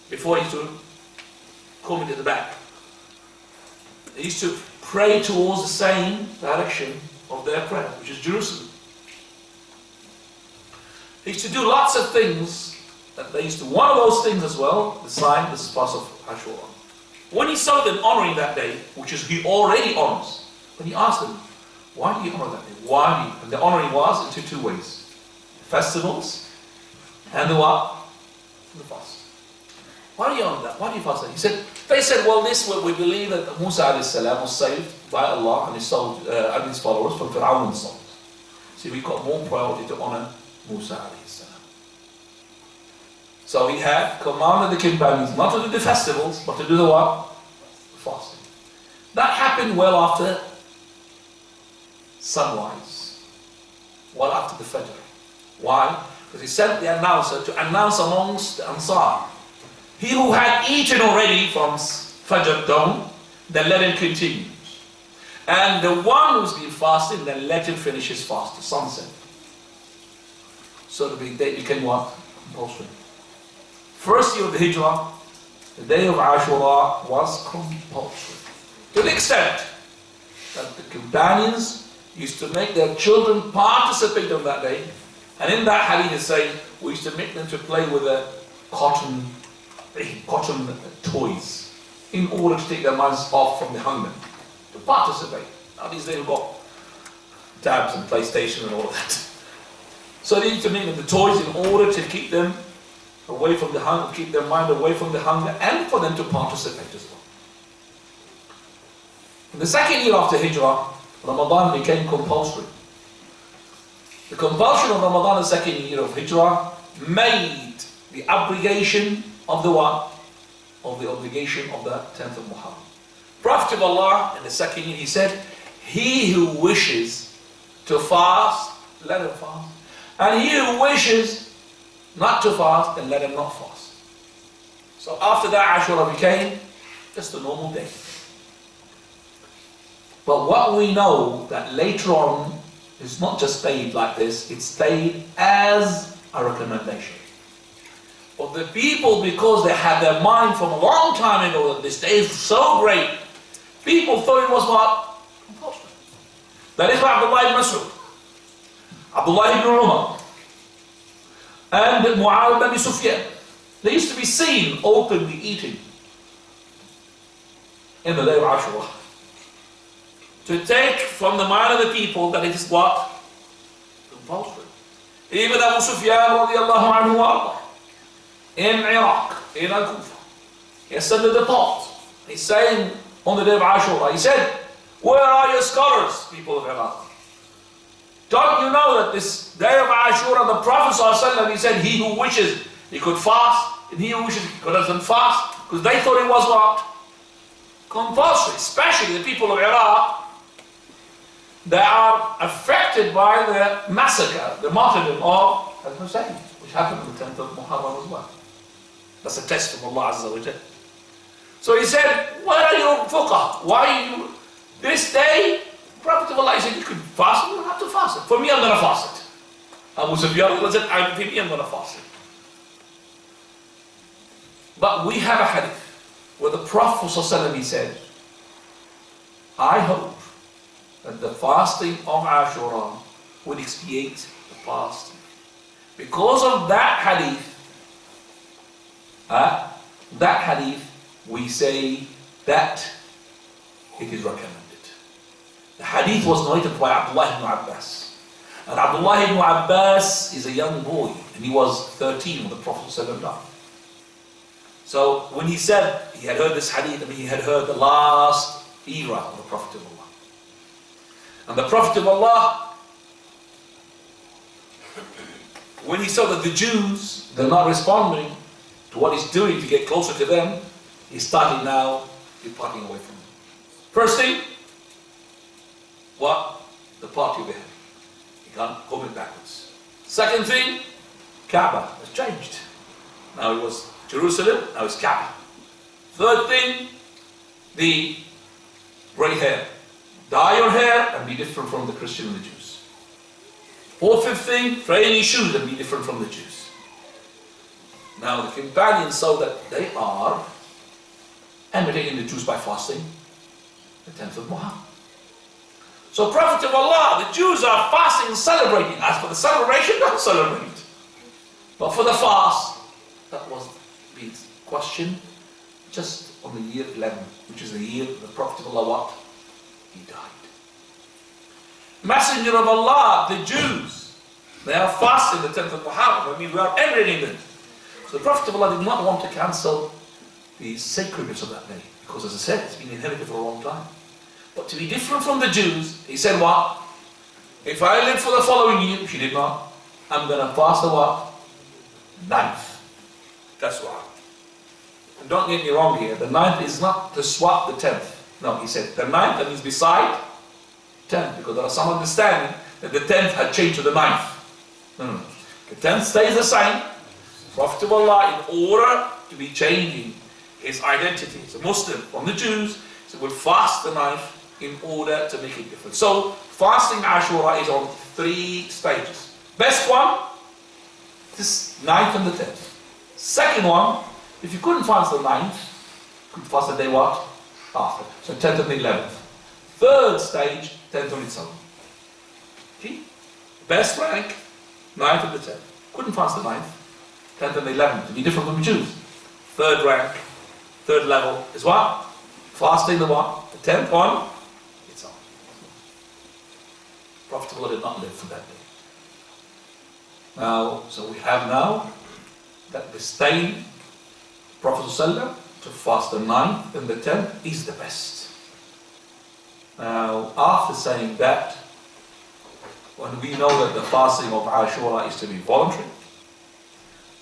Before he used to comb it at the back. He used to pray towards the same direction of their prayer, which is Jerusalem. He used to do lots of things that they used to. One of those things as well, the sign, this is part of Ashura. When he saw them honoring that day, which is he already honors, when he asked them, why do you honor that day? Why do you? And the honoring was into two ways. Festivals and the what? The fast. Why do you honor that? Why do you fast that? They said, well, this way we believe that Musa alayhi salam was saved by Allah and his followers from Fir'aun and soldiers. See, we got more priority to honor Musa alayhi salam. So he had commanded the companions not to do the festivals, but to do the what? Fasting. That happened well after sunrise. Well after the Fajr. Why? Because he sent the announcer to announce amongst the Ansar. He who had eaten already from Fajr dawn, then let him continue. And the one who's been fasting, then let him finish his fast to sunset. So the day became what? Compulsory. First year of the Hijrah, the day of Ashura was compulsory. To the extent that the companions used to make their children participate on that day. And in that hadith is saying, we used to make them to play with the cotton toys in order to take their minds off from the hunger, to participate. Now these days we've got tabs and PlayStation and all of that. So they used to make them the toys in order to keep them away from the hunger, keep their mind away from the hunger, and for them to participate as well. In the second year after Hijrah, Ramadan became compulsory. The compulsion of Ramadan, the second year of Hijrah, made the abrogation of the what? Of the obligation of the 10th of Muharram. Prophet of Allah, in the second year, he said, he who wishes to fast, let him fast. And he who wishes not to fast, then let him not fast. So after that, Ashura became just a normal day. But what we know that later on, it's not just stayed like this, it stayed as a recommendation. But the people, because they had their mind from a long time ago that this day is so great, people thought it was what? Compulsory. That is why Abdullah ibn Mas'ud, Abdullah ibn Umar, and Muawiyah ibn Abi Sufyan, they used to be seen openly eating in the day of Ashura. To take from the mind of the people that it is what? Compulsory. Even Abu Sufyan radiallahu anhu in Iraq, in Al-Kufa, he ascended the thought. He's saying on the day of Ashura, he said, where are your scholars, people of Iraq? Don't you know that this day of Ashura, the Prophet ﷺ, he said, he who wishes he could fast, and he who wishes he couldn't fast, because they thought it was what? Compulsory, especially the people of Iraq that are affected by the massacre, the martyrdom of Al-Hussein, which happened on the 10th of Muharram as well. That's a test from Allah Azza wa Jalla. So he said, where are your fuqah? Why are you, this day, Prophet of Allah said, you could fast, you don't have to fast it. For me, I'm going to fast it. Abu Sufyan said, for me, I'm going to fast it. But we have a hadith where the Prophet ﷺ, he said, I hope that the fasting of Ashura would expiate the past. Because of that hadith, we say that it is recommended. The hadith was narrated by Abdullah ibn Abbas. And Abdullah ibn Abbas is a young boy, and he was 13 when the Prophet ﷺ died. So when he said he had heard this hadith, he had heard the last era of the Prophet of Allah. And the Prophet of Allah, when he saw that the Jews, they're not responding to what he's doing to get closer to them, he started now departing away from them. First thing, what? The party over here. He can't hold it backwards. Second thing, Kaaba has changed. Now it was Jerusalem, now it's Kaaba. Third thing, the grey hair. Dye your hair and be different from the Christian and the Jews. Fourth, fifth thing, trade any shoes and be different from the Jews. Now the companions saw that they are imitating the Jews by fasting the 10th of Muharram. So Prophet of Allah, the Jews are fasting and celebrating. As for the celebration, don't celebrate. But for the fast, that was being questioned just on the year 11, which is the year the Prophet of Allah what? He died. Messenger of Allah, the Jews, they are fasting the 10th of Muharram. I mean, we are emulating them. So the Prophet of Allah did not want to cancel the sacredness of that day, because as I said, it's been inherited for a long time. But to be different from the Jews, he said what? If I live for the following year, which he did not, I'm going to fast the what? 9th. That's why. And don't get me wrong here, the 9th is not to swap the 10th. No, he said the 9th, that means beside 10th, because there are some understanding that the 10th had changed to the 9th. No. The 10th stays the same. Prophet of Allah, in order to be changing his identity as a Muslim from the Jews, so will fast the 9th in order to make it different. So fasting Ashura is on 3 stages. Best one, this 9th and the 10th. Second one, if you couldn't fast the 9th, you could fast the day what? After. So 10th and the 11th. Third stage, 10th and its own. Okay? Best rank, 9th and the 10th. Couldn't fast the 9th, 10th and the 11th, to be different from the Jews. Third rank, third level is what? Fasting the what? The 10th one, it's on. Prophet of Allah did not live for that day. Now, so we have now that the staying Prophet ﷺ to fast the 9th and the 10th is the best. Now, after saying that, when we know that the fasting of Ashura is to be voluntary,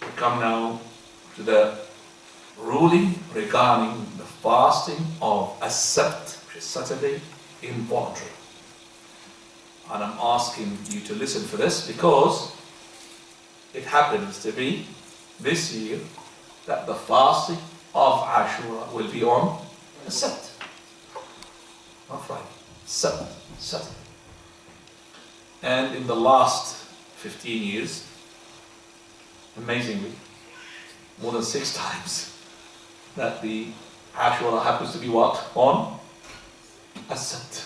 we come now to the ruling regarding the fasting of As-Sabt, which is Saturday, involuntary. And I'm asking you to listen for this because it happens to be this year that the fasting of Ashura will be on As-Sabt, not Friday, Saturday. And in the last 15 years, amazingly, more than 6 times, that the Ashura happens to be what? On As-Sabt.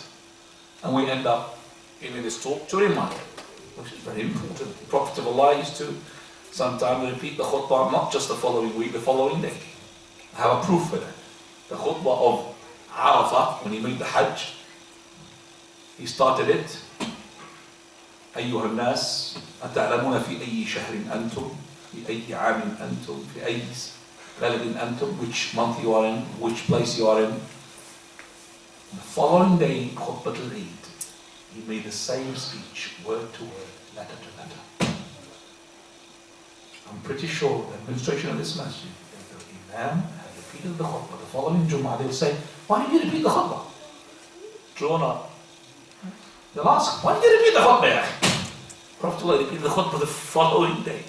And we end up in this talk to remind, which is very important. The Prophet of Allah used to sometimes repeat the khutbah, not just the following week, the following day. I have a proof for that. The khutbah of Arafah, when he made the Hajj, he started it. أيها الناس أتعلمون في أي شهر أنتم في أي عام أنتم في أي بلد أنتم, which month you are in, which place you are in. The following day, khutbah al-Eid, he made the same speech, word to word, letter to letter. I'm pretty sure the administration of this masjid, if the Imam had repeated the khutbah the following Jum'ah, they'd say, why did you repeat the khutbah? Drawn up. They'll ask, why did you repeat the khutbah? Prophet Allah repeated the khutbah the following day.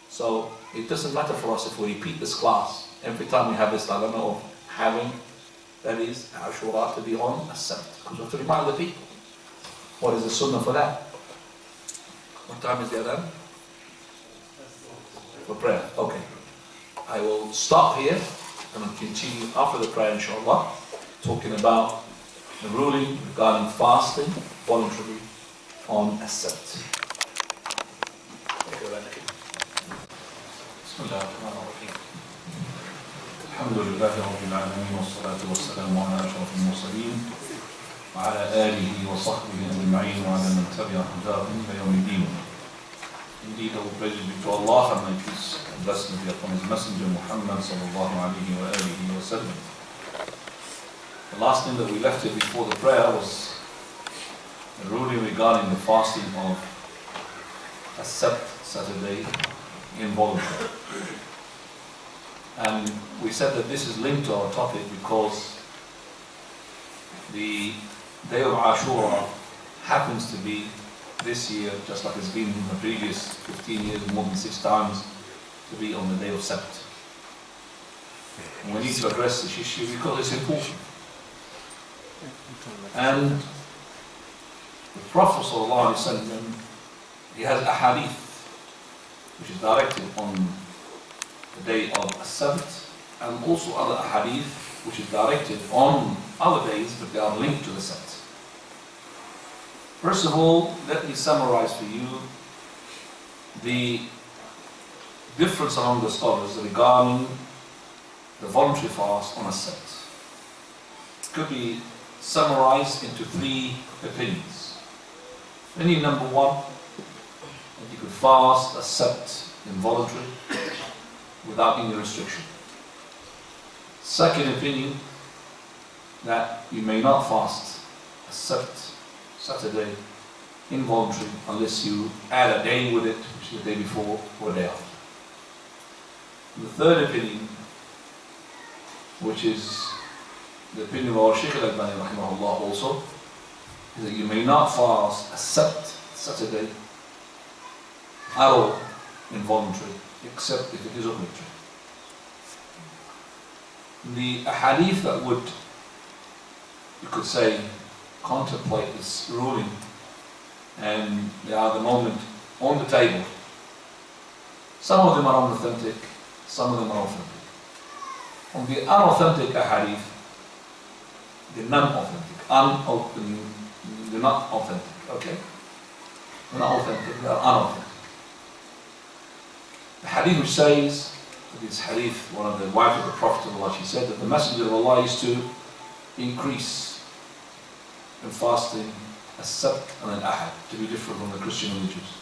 So it doesn't matter for us if we repeat this class every time we have this dilemma of having, that is, Ashura to be on a Sabt. Because we have to remind the people. What is the sunnah for that? What time is the adhan? For prayer. Okay. I will stop here and I'll continue after the prayer, inshallah, talking about the ruling regarding fasting voluntarily on a Sabt. الحمد لله رب العالمين والصلاة والسلام على أشرف المرسلين وعلى آله وصحبه أجمعين وعلى من تبع هداهم إلى يوم الدين. Indeed, all praise be to Allah, and may peace and blessings be upon His Messenger Muhammad sallallahu alaihi wa alihi wa sallam. The last thing that we left here before the prayer was the ruling regarding the fasting of a Sabt, Saturday, involuntary. And we said that this is linked to our topic because the day of Ashura happens to be this year, just like it's been in the previous 15 years, more than 6 times, to be on the day of Sabt. And we need to address this issue because it's important. And the Prophet ﷺ, he has a hadith which is directed on the day of Sabt, and also other hadith which is directed on other days, but they are linked to the Sabt. First of all, let me summarize for you the difference among the scholars regarding the voluntary fast on a Sabt. It could be summarized into 3 opinions. Opinion number 1, that you could fast a Sabt involuntary without any restriction. Second opinion, that you may not fast a Sabt, Saturday, involuntary, unless you add a day with it, which is the day before or the day after. And the third opinion, which is the opinion of our Shaykh al-Albani rahimahullah also, is that you may not fast a Sabt, Saturday, at all, involuntary, except if it is obligatory. The hadith that would, you could say, contemplate this ruling, and they are at the moment on the table. Some of them are unauthentic, some of them are authentic. On the unauthentic hadith, the non-authentic, they're not authentic, okay? They're not authentic, they are unauthentic. The hadith which says, this hadith, one of the wives of the Prophet of Allah, she said that the Messenger of Allah used to increase in fasting a Sabt and an Ahad, to be different from the Christian religions.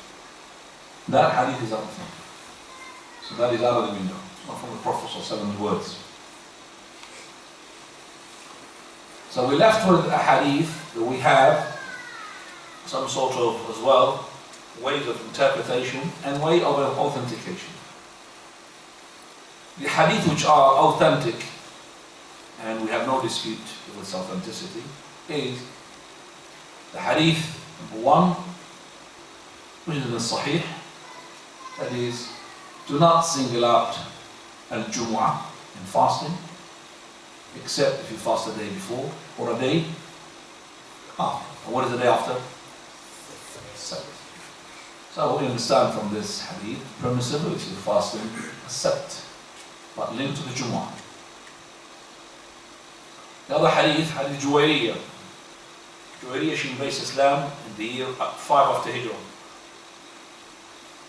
That hadith is unauthentic. So that is out of the window, not from the Prophet's words. So we left with a hadith that we have some sort of, as well, ways of interpretation and way of authentication. The hadith which are authentic, and we have no dispute with its authenticity, is the hadith number 1, which is in Sahih, that is, do not single out al-Jumu'ah in fasting, except if you fast the day before or a day after. And what is the day after? Sabt. So we understand from this hadith permissibility of fasting a Sabt, but linked to the Jumu'ah. The other hadith, hadith Juwayriyah. Juwayriyah, she embraced Islam in the year 5 after Hijrah.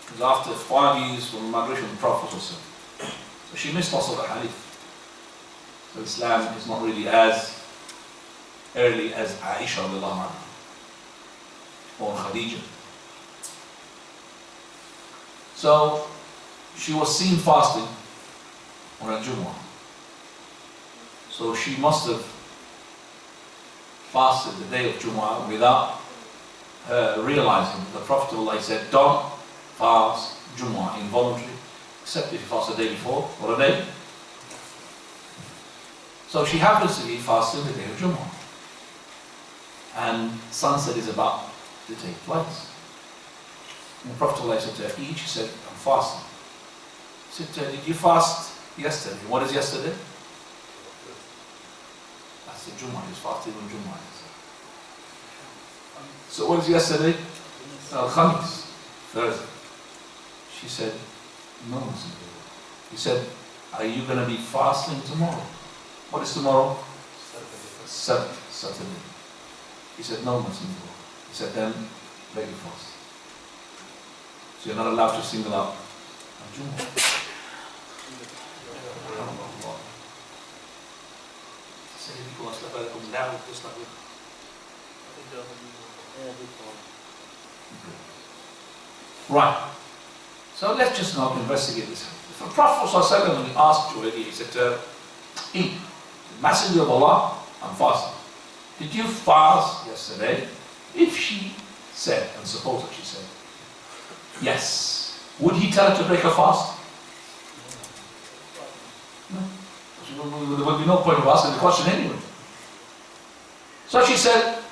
It was after 5 years from the migration of the Prophet. So she missed lots of the hadith. So Islam is not really as early as Aisha or Khadija. So she was seen fasting on a Jumu'ah. So she must have fasted the day of Jumu'ah without her realizing the Prophet ﷺ said, don't fast Jumu'ah involuntary, except if you fast the day before or a day. So she happens to be fasting the day of Jumu'ah. And sunset is about to take place. And the Prophet ﷺ said to her, eat. She said, I'm fasting. He said to her, did you fast yesterday? What is yesterday? I said, Jumu'ah. He was fasting on Jumu'ah. So what is yesterday? Al-Khamis, Thursday. She said, no. He said, are you going to be fasting tomorrow? What is tomorrow? Saturday. He said, no, Muslim. He said, then break your fast. So you're not allowed to single out on Jumu'ah. Right. So let's just now investigate this. The Prophet ﷺ, when he asked Juwayriyah, he said to her, eat. The Messenger of Allah, I'm fasting. Did you fast yesterday? If she said, and suppose that she said, yes, would he tell her to break her fast? No. There would be no point of asking the question anyway. So she said,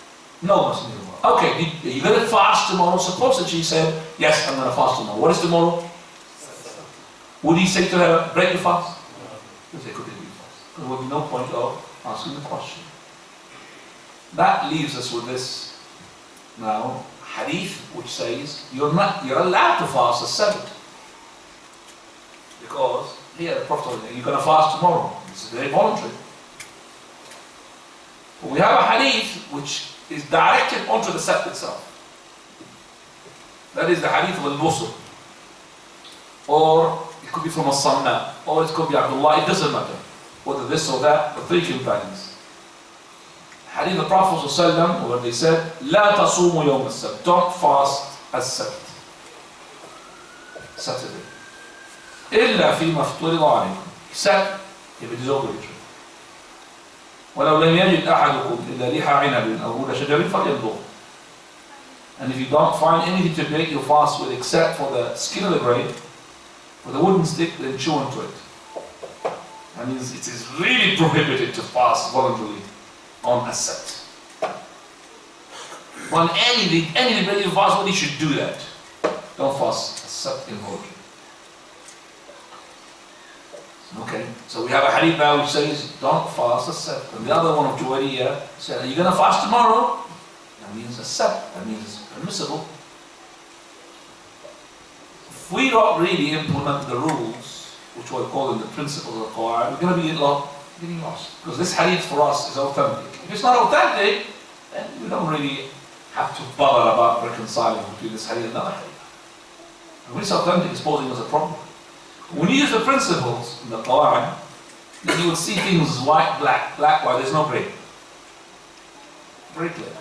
no, Messenger of Allah. Okay, are you going to fast tomorrow? Suppose that she said, yes, I'm going to fast tomorrow. What is tomorrow? Would he say to her, break your fast? He would say, could you fast? There would be no point of asking the question. That leaves us with this now hadith which says you're allowed to fast the 7th. Because here the Prophet said, you're going to fast tomorrow. This is very voluntary. But we have a hadith which is directed onto the Sabt itself. That is the hadith of Al-Busr. Or it could be from As-Samna, or it could be Abdullah, it doesn't matter. Whether this or that, the 3 companions. Hadith of the Prophet ﷺ, where they said, لا تصوموا يوم السبت. Don't fast as-Sabt. Saturday. إلا فيما افترض عليكم. Except if it is obligatory. ولو لم يجد أحدكم إلا ريح عنب أو عود شجر فليمضغ. And if you don't find anything to break your fast with except for the skin of the grape, with a wooden stick, then chew onto it. That means it is really prohibited to fast voluntarily on a Sabt. On anything break your fast, well, you should do that. Don't fast a Sabt involuntary. Okay, so we have a hadith now which says, don't fast a Sabt. And the other one of Juwayriyah said, are you going to fast tomorrow? That means a Sabt. That means it's permissible. If we don't really implement the rules, which we're calling the principles of the Quran, we're going to be getting lost. Because this hadith for us is authentic. If it's not authentic, then we don't really have to bother about reconciling between this hadith and another hadith. And when it's authentic, it's posing us a problem. When you use the principles in the Quran, then you will see things white, black, white, there's no gray. Very clear.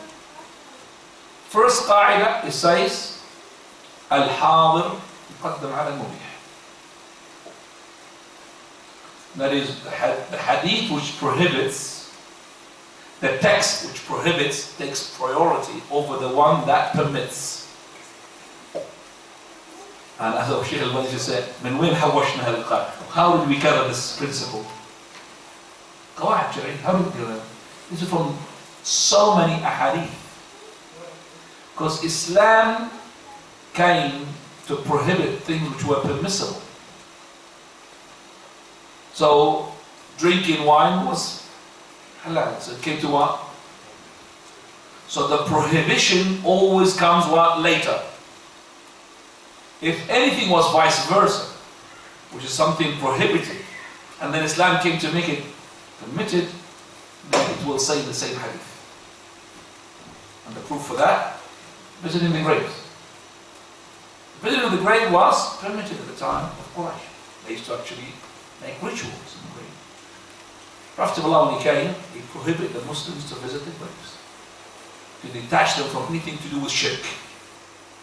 First qaida, it says, Al-Hadir يقدم على المبيح. That is, the hadith which prohibits, the text which prohibits takes priority over the one that permits. And as Shaykh al-Bani just said, من وين حوشنا هذا القاعدة? How did we cover this principle? قواعد شرعية. How did we cover it? This is from so many ahadith. Because Islam came to prohibit things which were permissible. So drinking wine was halal. So it came to what? So the prohibition always comes what? Later. If anything was vice versa, which is something prohibited, and then Islam came to make it permitted, then it will say the same hadith. And the proof for that, visiting the graves. Visiting the grave was permitted at the time of Quraysh. They used to actually make rituals in the grave. Prophet when he came, he prohibited the Muslims to visit the graves. He detached them from anything to do with shirk.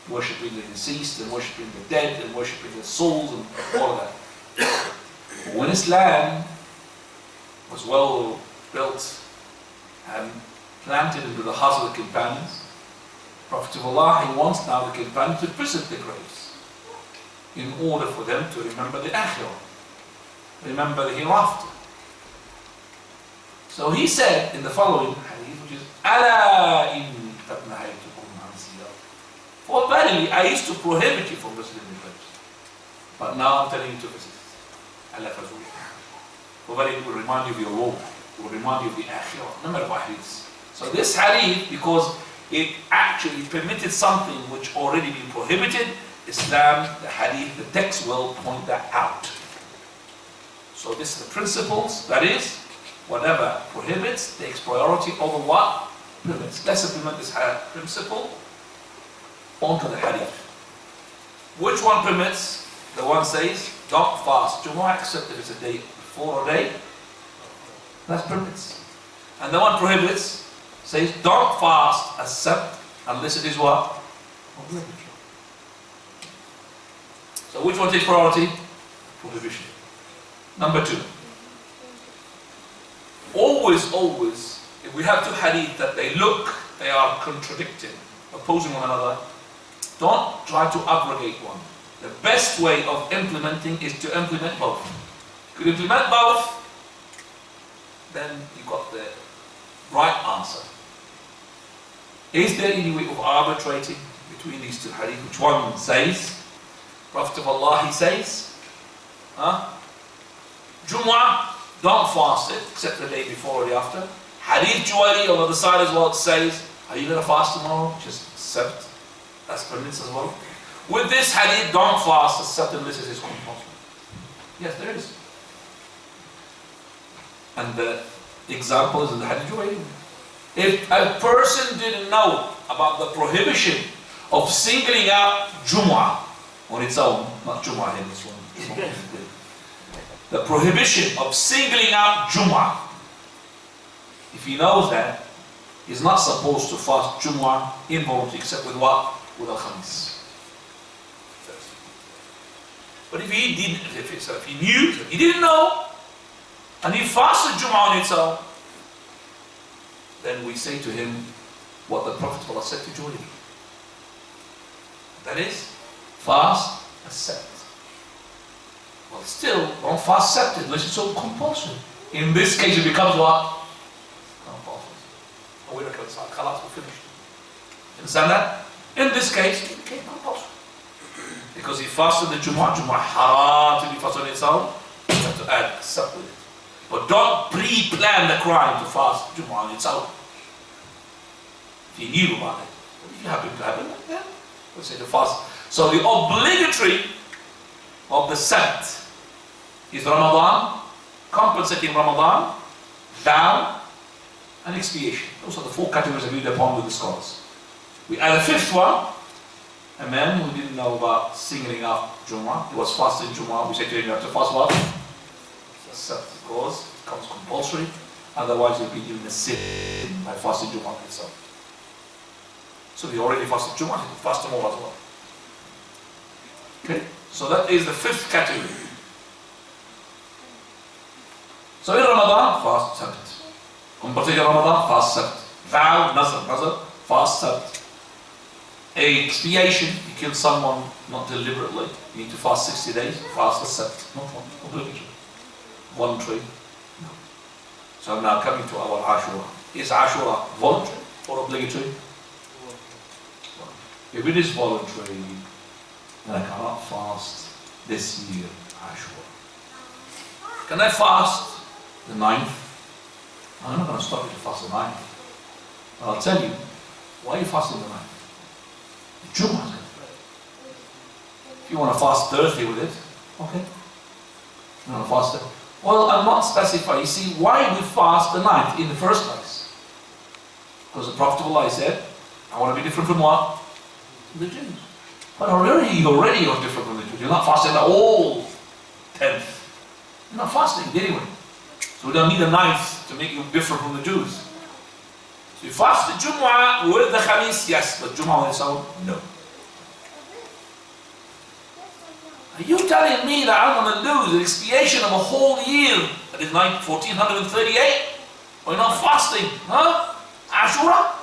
Worshipping the deceased and worshipping the dead and worshipping the souls and all of that. But when Islam was well built and planted into the hearts of the companions, Prophet of Allah, he wants now the companions to visit the graves in order for them to remember the akhirah, remember the hereafter. So he said in the following hadith, which is Ala inni qad nahaytukum an ziyarah. For verily I used to prohibit you from visiting the graves, but now I'm telling you to visit. Allah fazul. For verily it will remind you of your Lord, it will remind you of the akhirah. Number of hadiths. So this hadith, because it actually permitted something which already been prohibited, Islam, the hadith, the text will point that out. So this is the principles, that is, whatever prohibits takes priority over what permits. Let's implement this principle onto the hadith. Which one permits? The one says, don't fast Jumu'ah except if it's a day before or day. That permits. And the one prohibits says, don't fast except unless it is what? Obligatory. So which one takes priority? Prohibition. Number two. Always, if we have two hadith that they are contradicting, opposing one another, don't try to abrogate one. The best way of implementing is to implement both. If you implement both, then you got the right answer. Is there any way of arbitrating between these two hadith? Which one says? Prophet of Allah, he says, Jumu'ah, don't fast it except the day before or the after. Hadith Juwairi on the other side as well says, are you going to fast tomorrow? Just accept. That's permits as well. With this hadith, don't fast except unless it is compulsory. Yes, there is. And the example is in the hadith Juwairi. If a person didn't know about the prohibition of singling out Jumu'ah on its own, not Jumu'ah in this one, the prohibition of singling out Jumu'ah, if he knows that, he's not supposed to fast Jumu'ah involuntarily except with what? With al-Khamis. But if he didn't, if he knew, he didn't know, and he fasted Jumu'ah on its own, then we say to him what the Prophet said to Julie. That is, fast, accept. Well, still, don't fast accept it unless it's so compulsory. In this case, it becomes what? Compulsory. And we reconcile. Khalas, we're finished. Understand that? In this case, it became compulsory. Because he fasted the Jumu'ah haram to be fasted on its own, you have to add accept with it. But don't pre-plan the crime to fast Jumu'ah on its own. If you knew about it. But if you happen to have it, then we'll say the fast. So the obligatory of the Sabt is Ramadan, compensating Ramadan, vow, and expiation. Those are the four categories agreed upon with the scholars. We add a fifth one, a man who didn't know about singling out Jumu'ah. He was fasting Jumu'ah. We say to him, you have to fast what? Because it becomes compulsory, otherwise you'll be doing a sin by fasting Jumu'ah itself. So he already fasted Jumu'ah, he can fast tomorrow as well. Okay? So that is the fifth category. So in Ramadan, fast Sabt. On particular Ramadan, fast Sabt. Vow, Nazar, fast Sabt. Expiation, you kill someone not deliberately, you need to fast 60 days, fast the Sabt. Not one, obligatory. Voluntary. No. So I'm now coming to our Ashura. Is Ashura voluntary or obligatory? If it is voluntary, then I cannot fast this year Ashura. Can I fast the 9th? I'm not going to stop you to fast the 9th. I'll tell you, why are you fasting the 9th? The Jumu'ah is good. If you want to fast Thursday with it, okay. You want to fast it? Well, I'm not specifying. You see, why we fast the 9th in the first place? Because the Prophet of Allah said, I want to be different from what? The Jews. But already you're different from the Jews. You're not fasting at all 10th. You're not fasting anyway. So we don't need a knife to make you different from the Jews. So you fast the Jumu'ah with the Khamis, yes, but Jumu'ah on its own, no. Are you telling me that I'm going to lose the expiation of a whole year? That is 1438? Or you're not fasting? Huh? Ashura?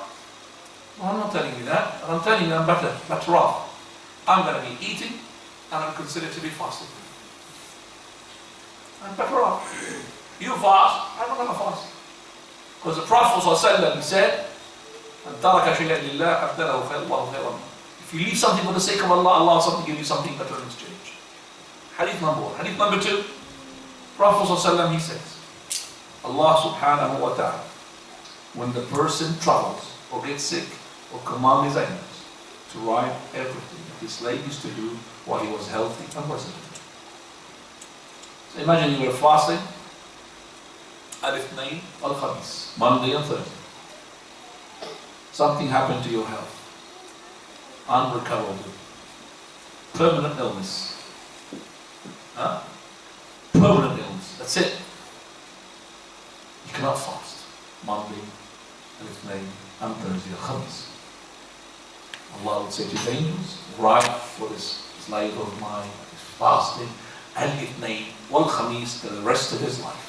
No, I'm not telling you that. I'm telling you I'm better off. I'm going to be eating and I'm considered to be fasting. I'm better off. You fast, I'm not going to fast. Because the Prophet ﷺ said, if you leave something for the sake of Allah, Allah will something give you something better in exchange. Hadith number 1. Hadith number 2. Prophet ﷺ, he says, Allah subhanahu wa ta'ala, when the person travels or gets sick or commands his animals to ride everything that his slave used to do while he was healthy and wasn't. So imagine you were fasting al-Ithnain al-Khamis, Monday and Thursday. Something happened to your health. Unrecoverable. Permanent illness. Huh? Permanent illness. That's it. You cannot fast Monday, Al-Ithnain, and Thursday, Al-Khamis. Allah would say to the angels, write for this slave of mine, is fasting Al-Ithnain, Wal-Khamis, for the rest of his life.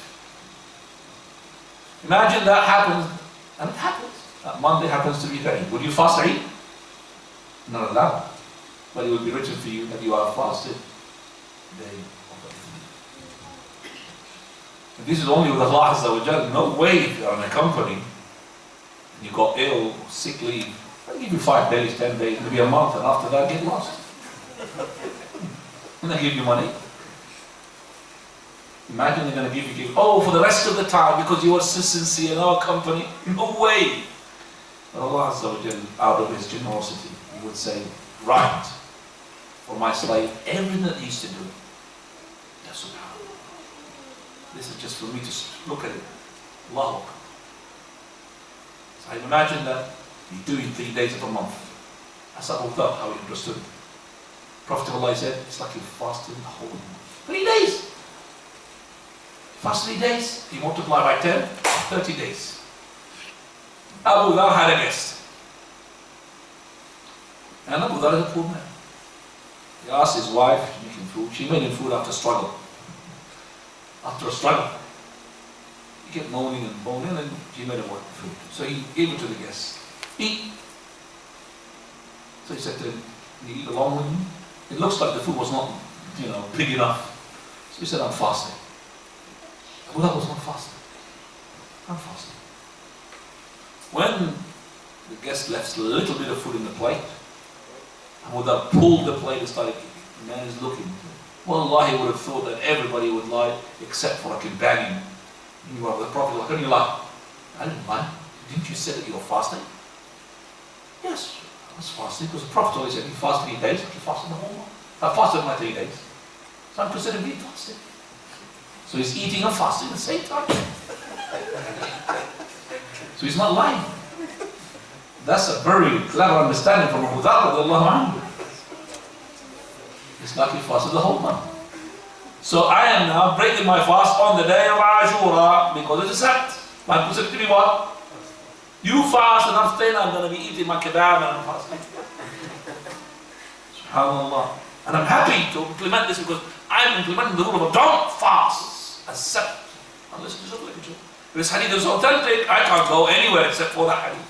Imagine that happens, and it happens. That Monday happens to be Eid. Would you fast Eid? Not allowed. But it will be written for you that you are fasted day of Eid. And this is only with Allah Azza wa Jal. No way if you're in a company and you got ill, sick leave, they'll give you 5 days, 10 days, maybe a month, and after that get lost. And they give you money. Imagine they're going to give you, oh, for the rest of the time because you are sincere in our company. No way. But Allah Azza wa Jal, out of His generosity, He would say, right, for my slave, everything that he used to do. Ya subhanallah. This is just for me to look at it. Allahu Akbar. So I imagine that you do it 3 days of a month. That's Abu Dhar, how he understood it. Prophet of Allah said, it's like you fasted the whole month. 3 days. Fast 3 days, you multiply by 10, 30 days. Abu Dhar had a guest. And Abu Dhar is a poor man. He asked his wife to make him food. She made him food after struggle. After a struggle. He kept moaning and moaning and she made him work for food. So he gave it to the guests. Eat. So he said to him, you eat along with me? It looks like the food was not, big enough. So he said, I'm fasting. Abu Dhar was not fasting. I'm fasting. When the guest left a little bit of food in the plate, Abu Dhar pulled the plate and started eating. The man is looking. Wallah, he would have thought that everybody would lie except for a companion. You are the Prophet, how can you lie? I didn't lie. Didn't you say that you were fasting? Yes, I was fasting because the Prophet always said, you fast 3 days, you fasted the whole month. I fasted my 3 days. So I'm considered being fasting. So he's eating and fasting at the same time. So he's not lying. That's a very clever understanding from Abu Dhar radiallahu anhu. It's like he fasted the whole month. So I am now breaking my fast on the day of Ashura because it's a Sabt. I'm considered to be what? You fast and I'm staying, I'm going to be eating my kebab and I'm fasting. SubhanAllah. And I'm happy to implement this because I'm implementing the rule of don't fast except unless it's obligatory. If this hadith is authentic, I can't go anywhere except for that hadith.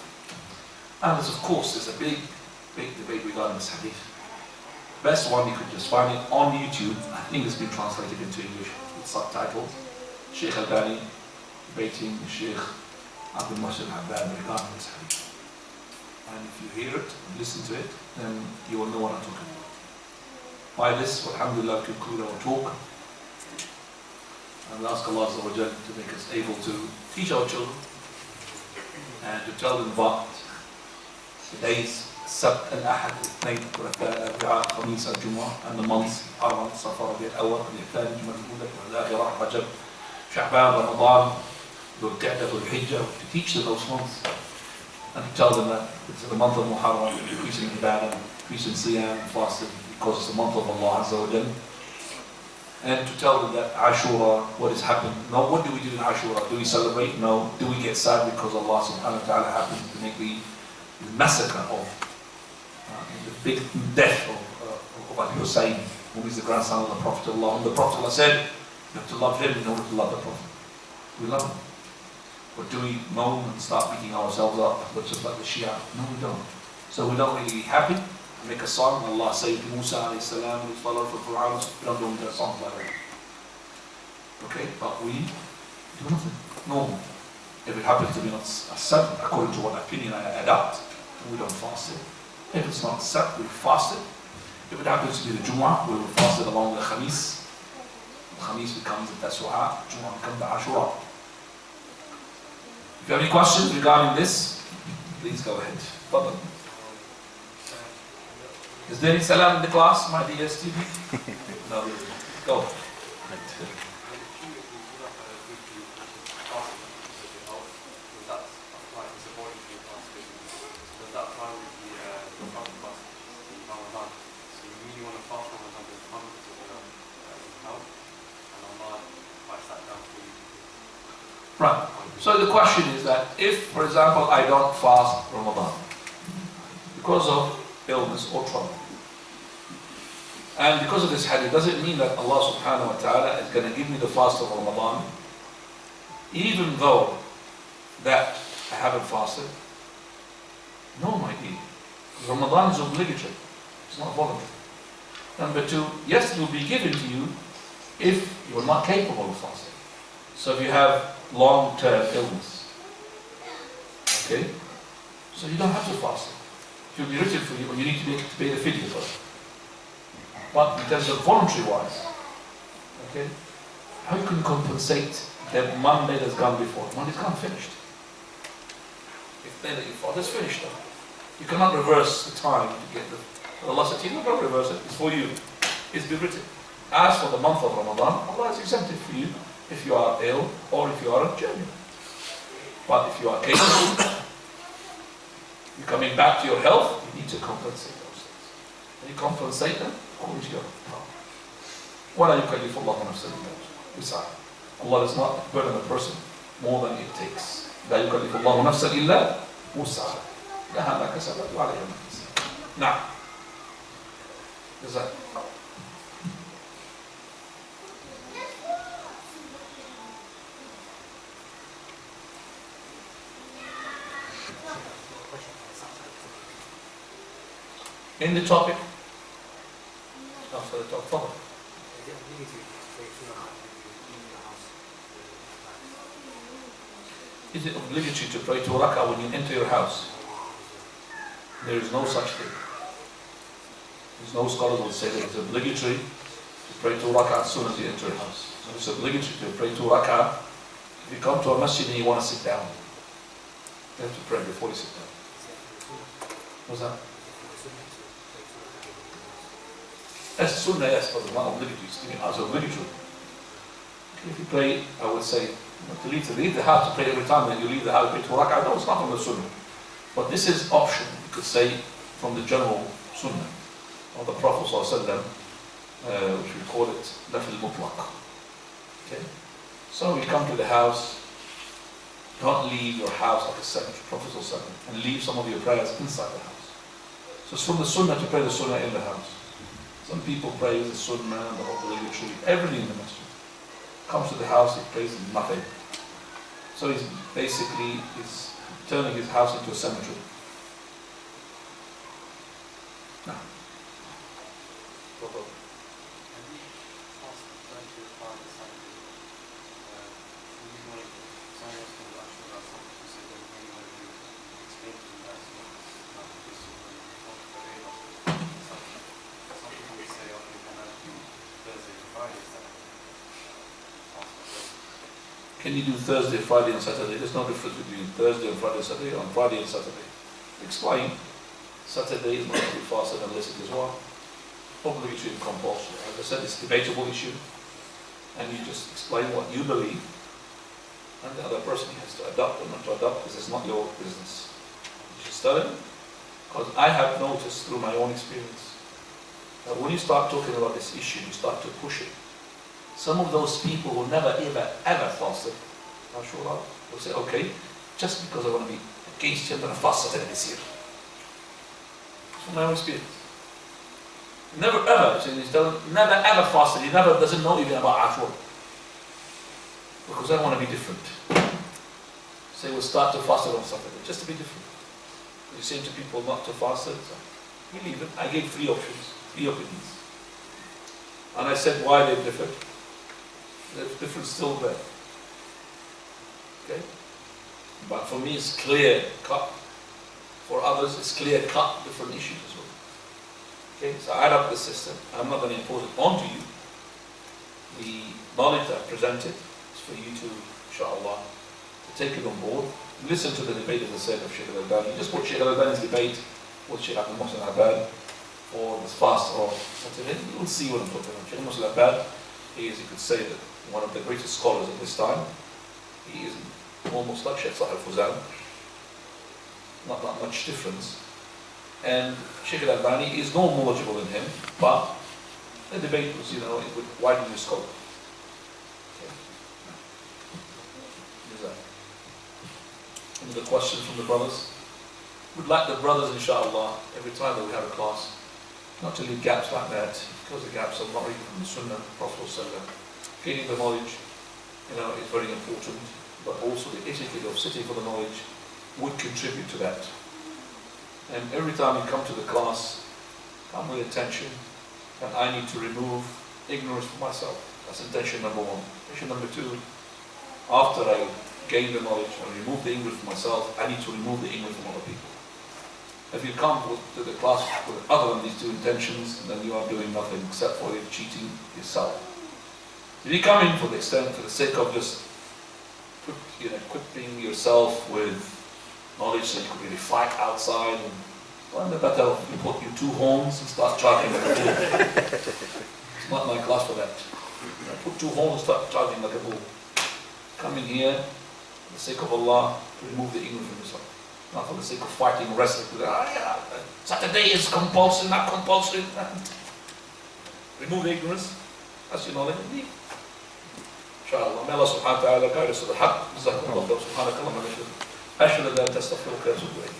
And there's, of course, there's a big debate regarding this hadith. Best one, you could just find it on YouTube. I think it's been translated into English with subtitles. Sheikh Albani debating Sheikh Abdul Muhsin Abbad regarding this hadith. And if you hear it, listen to it, then you will know what I'm talking about. By this, alhamdulillah, conclude our talk. And we ask Allah Azza wa Jal to make us able to teach our children and to tell them about the days, Sabt al-Ahad, Ithnain, Thulatha, Khamis, al-Jumu'ah, and the months, Haram, Safar, Rabi' al-Awwal, Al-Thani, Jumat al-Ula, Al-Akhirah, Rajab, Sha'ban, Ramadan, Dhul Qa'dah, Dhul Hijjah, to teach them those months. and to tell them that it's the month of Muharram, increasing ibadah, increasing siyam, fasting, because it's the month of Allah Azza wa Jalla. And to tell them that Ashura, what has happened. No, what do we do in Ashura? Do we celebrate? No. Do we get sad because Allah subhanahu wa ta'ala happened to make the massacre of the big death of Abusuhaib, who is the grandson of the Prophet Allah. And the Prophet Allah said, you have to love him in order to love the Prophet. We love him. But do we moan and start beating ourselves up, but just like the Shia? No, we don't. So we don't really be happy. Make a song, Allah saved Musa alayhi salam, his follower for Fir'aun. We don't do that songs like that. Okay, but we do nothing. Normal. If it happens to be not a seven, according to what opinion I adopt, we don't fast it. If it's not set, we fast it. If it happens to be the Jumu'ah, we will fast it along the Khamis. The Khamis becomes the Tasu'ah, Jumu'ah becomes the Ashura. If you have any questions regarding this, please go ahead. Fadal. Is there any salam in the class, my dear student? No. Go. Right. So the question is that if, for example, I don't fast Ramadan because of illness or trouble, and because of this hadith, does it mean that Allah subhanahu wa ta'ala is going to give me the fast of Ramadan even though that I haven't fasted? No, my dear. Ramadan is obligatory. It's not voluntary. Number two, yes, it will be given to you if you are not capable of fasting. So if you have long-term illness, okay, so you don't have to fast it. It will be written for you, or you need to pay the fidya for it. But in terms of voluntary wise, okay, how you can compensate the Monday that's gone before? Monday's gone, finished. If then your father's finished, though. You cannot reverse the time to get the. Allah said, you don't reverse it. It's for you. It's been written. As for the month of Ramadan, Allah has exempted for you if you are ill or if you are on journey. But if you are capable, you're coming back to your health, you need to compensate those things. And you compensate them according to your power. وَلَا يُكَلِّفُ اللَّهُ نَفْسًا إِلَّا وُسْعَهَا. Allah does not burden a person more than it takes. لَا يُكَلِّفُ اللَّهُ نَفْسًا إِلَّا وُسْعَهَا. لَهَا مَا كَسَبَتْ وَعَلَيْهَا مَا كَسَبَتْ. Now, is that? In the topic? After the topic, follow. Is it obligatory to pray 2 rak'ah when you enter your house? There is no such thing. There's no scholars will say that it's obligatory to pray 2 rak'ah as soon as you enter your house. So it's obligatory to pray 2 rak'ah. If you come to a masjid and you want to sit down, you have to pray before you sit down. What's that? That's sunnah, yes, but it's not obligatory. It's obligatory. If you pray, I would say, to leave the house to pray every time, then you leave the house to pray 2 rak'ah. No, it's not from the sunnah. But this is optional. You could say from the general sunnah of the Prophet ﷺ, which we call it nafil mutlaq. Okay? So you come to the house, don't leave your house like a cemetery, Prophet ﷺ, and leave some of your prayers inside the house. So it's from the sunnah to pray the sunnah in the house. Some people pray the sunnah, the obligatory, everything in the masjid. Comes to the house, he prays nothing. So he's basically turning his house into a cemetery. No. Can you do Thursday, Friday and Saturday? There's no difference between Thursday and Friday and Saturday, on Friday and Saturday. Explain. Saturday is not to be fasted unless it is what? Obligatory and compulsory. As I said, it's a debatable issue. And you just explain what you believe. And the other person has to adopt or not to adopt, because it's not your business. He's telling, because I have noticed through my own experience that when you start talking about this issue, you start to push it. Some of those people who never ever fasted, mashallah, will say, okay, just because I want to be against you, I'm going to fast Saturday this year. From my own experience. Never ever, he's telling, never ever fasted. He never doesn't know even about Ashura. Because I want to be different. Say we'll start to fast it on Saturday, just to be different. You're saying to people not to fast it, so you leave it. I gave three options, three opinions. And I said why they're different. The difference still there. Okay? But for me it's clear cut. For others it's clear cut different issues as well. Okay? So I add up the system. I'm not going to impose it onto you. The knowledge that I presented is for you to, inshallah, to take it on board. Listen to the debate, as I said, of Sheikh al-Albani. Just put Sheikh al-Albani's debate with Sheikh Abdul Muhsin al-Abbad for this fast or Saturday. You will see what I'm talking about. Sheikh Muhsin al-Abbad, he is, you could say, that one of the greatest scholars of this time. He is almost like Sheikh Salih al-Fawzan. Not that much difference. And Sheikh al-Albani is more knowledgeable than him, but the debate was, it would widen your scope. The question from the brothers. We'd like the brothers, inshallah, every time that we have a class, not to leave gaps like that, because the gaps are not even from the Sunnah, Prophet ﷺ. Gaining the knowledge, is very important, but also the etiquette of sitting for the knowledge would contribute to that. And every time you come to the class, come with intention, and I need to remove ignorance from myself. That's intention number one. Intention number two, after I gain the knowledge and remove the ignorance from myself, I need to remove the ignorance from other people. If you come to the class with other than these two intentions, then you are doing nothing except for cheating yourself. If you come in for the sake of just equipping yourself with knowledge so you could really fight outside, and the better you put your two horns and start charging like a bull. It's not my class for that. Put two horns and start charging like a bull. Come in here, for the sake of Allah, remove the ignorance from yourself. Not for the sake of fighting, wrestling. Saturday is compulsory, not compulsory. Remove the ignorance. That's your knowledge. Inshallah. May Allah subhanahu wa ta'ala guide us to the haqq. Jazakumullah. Subhanakallah. Ashhadu an la ilaha illa anta astaghfiruka wa atubu ilayk.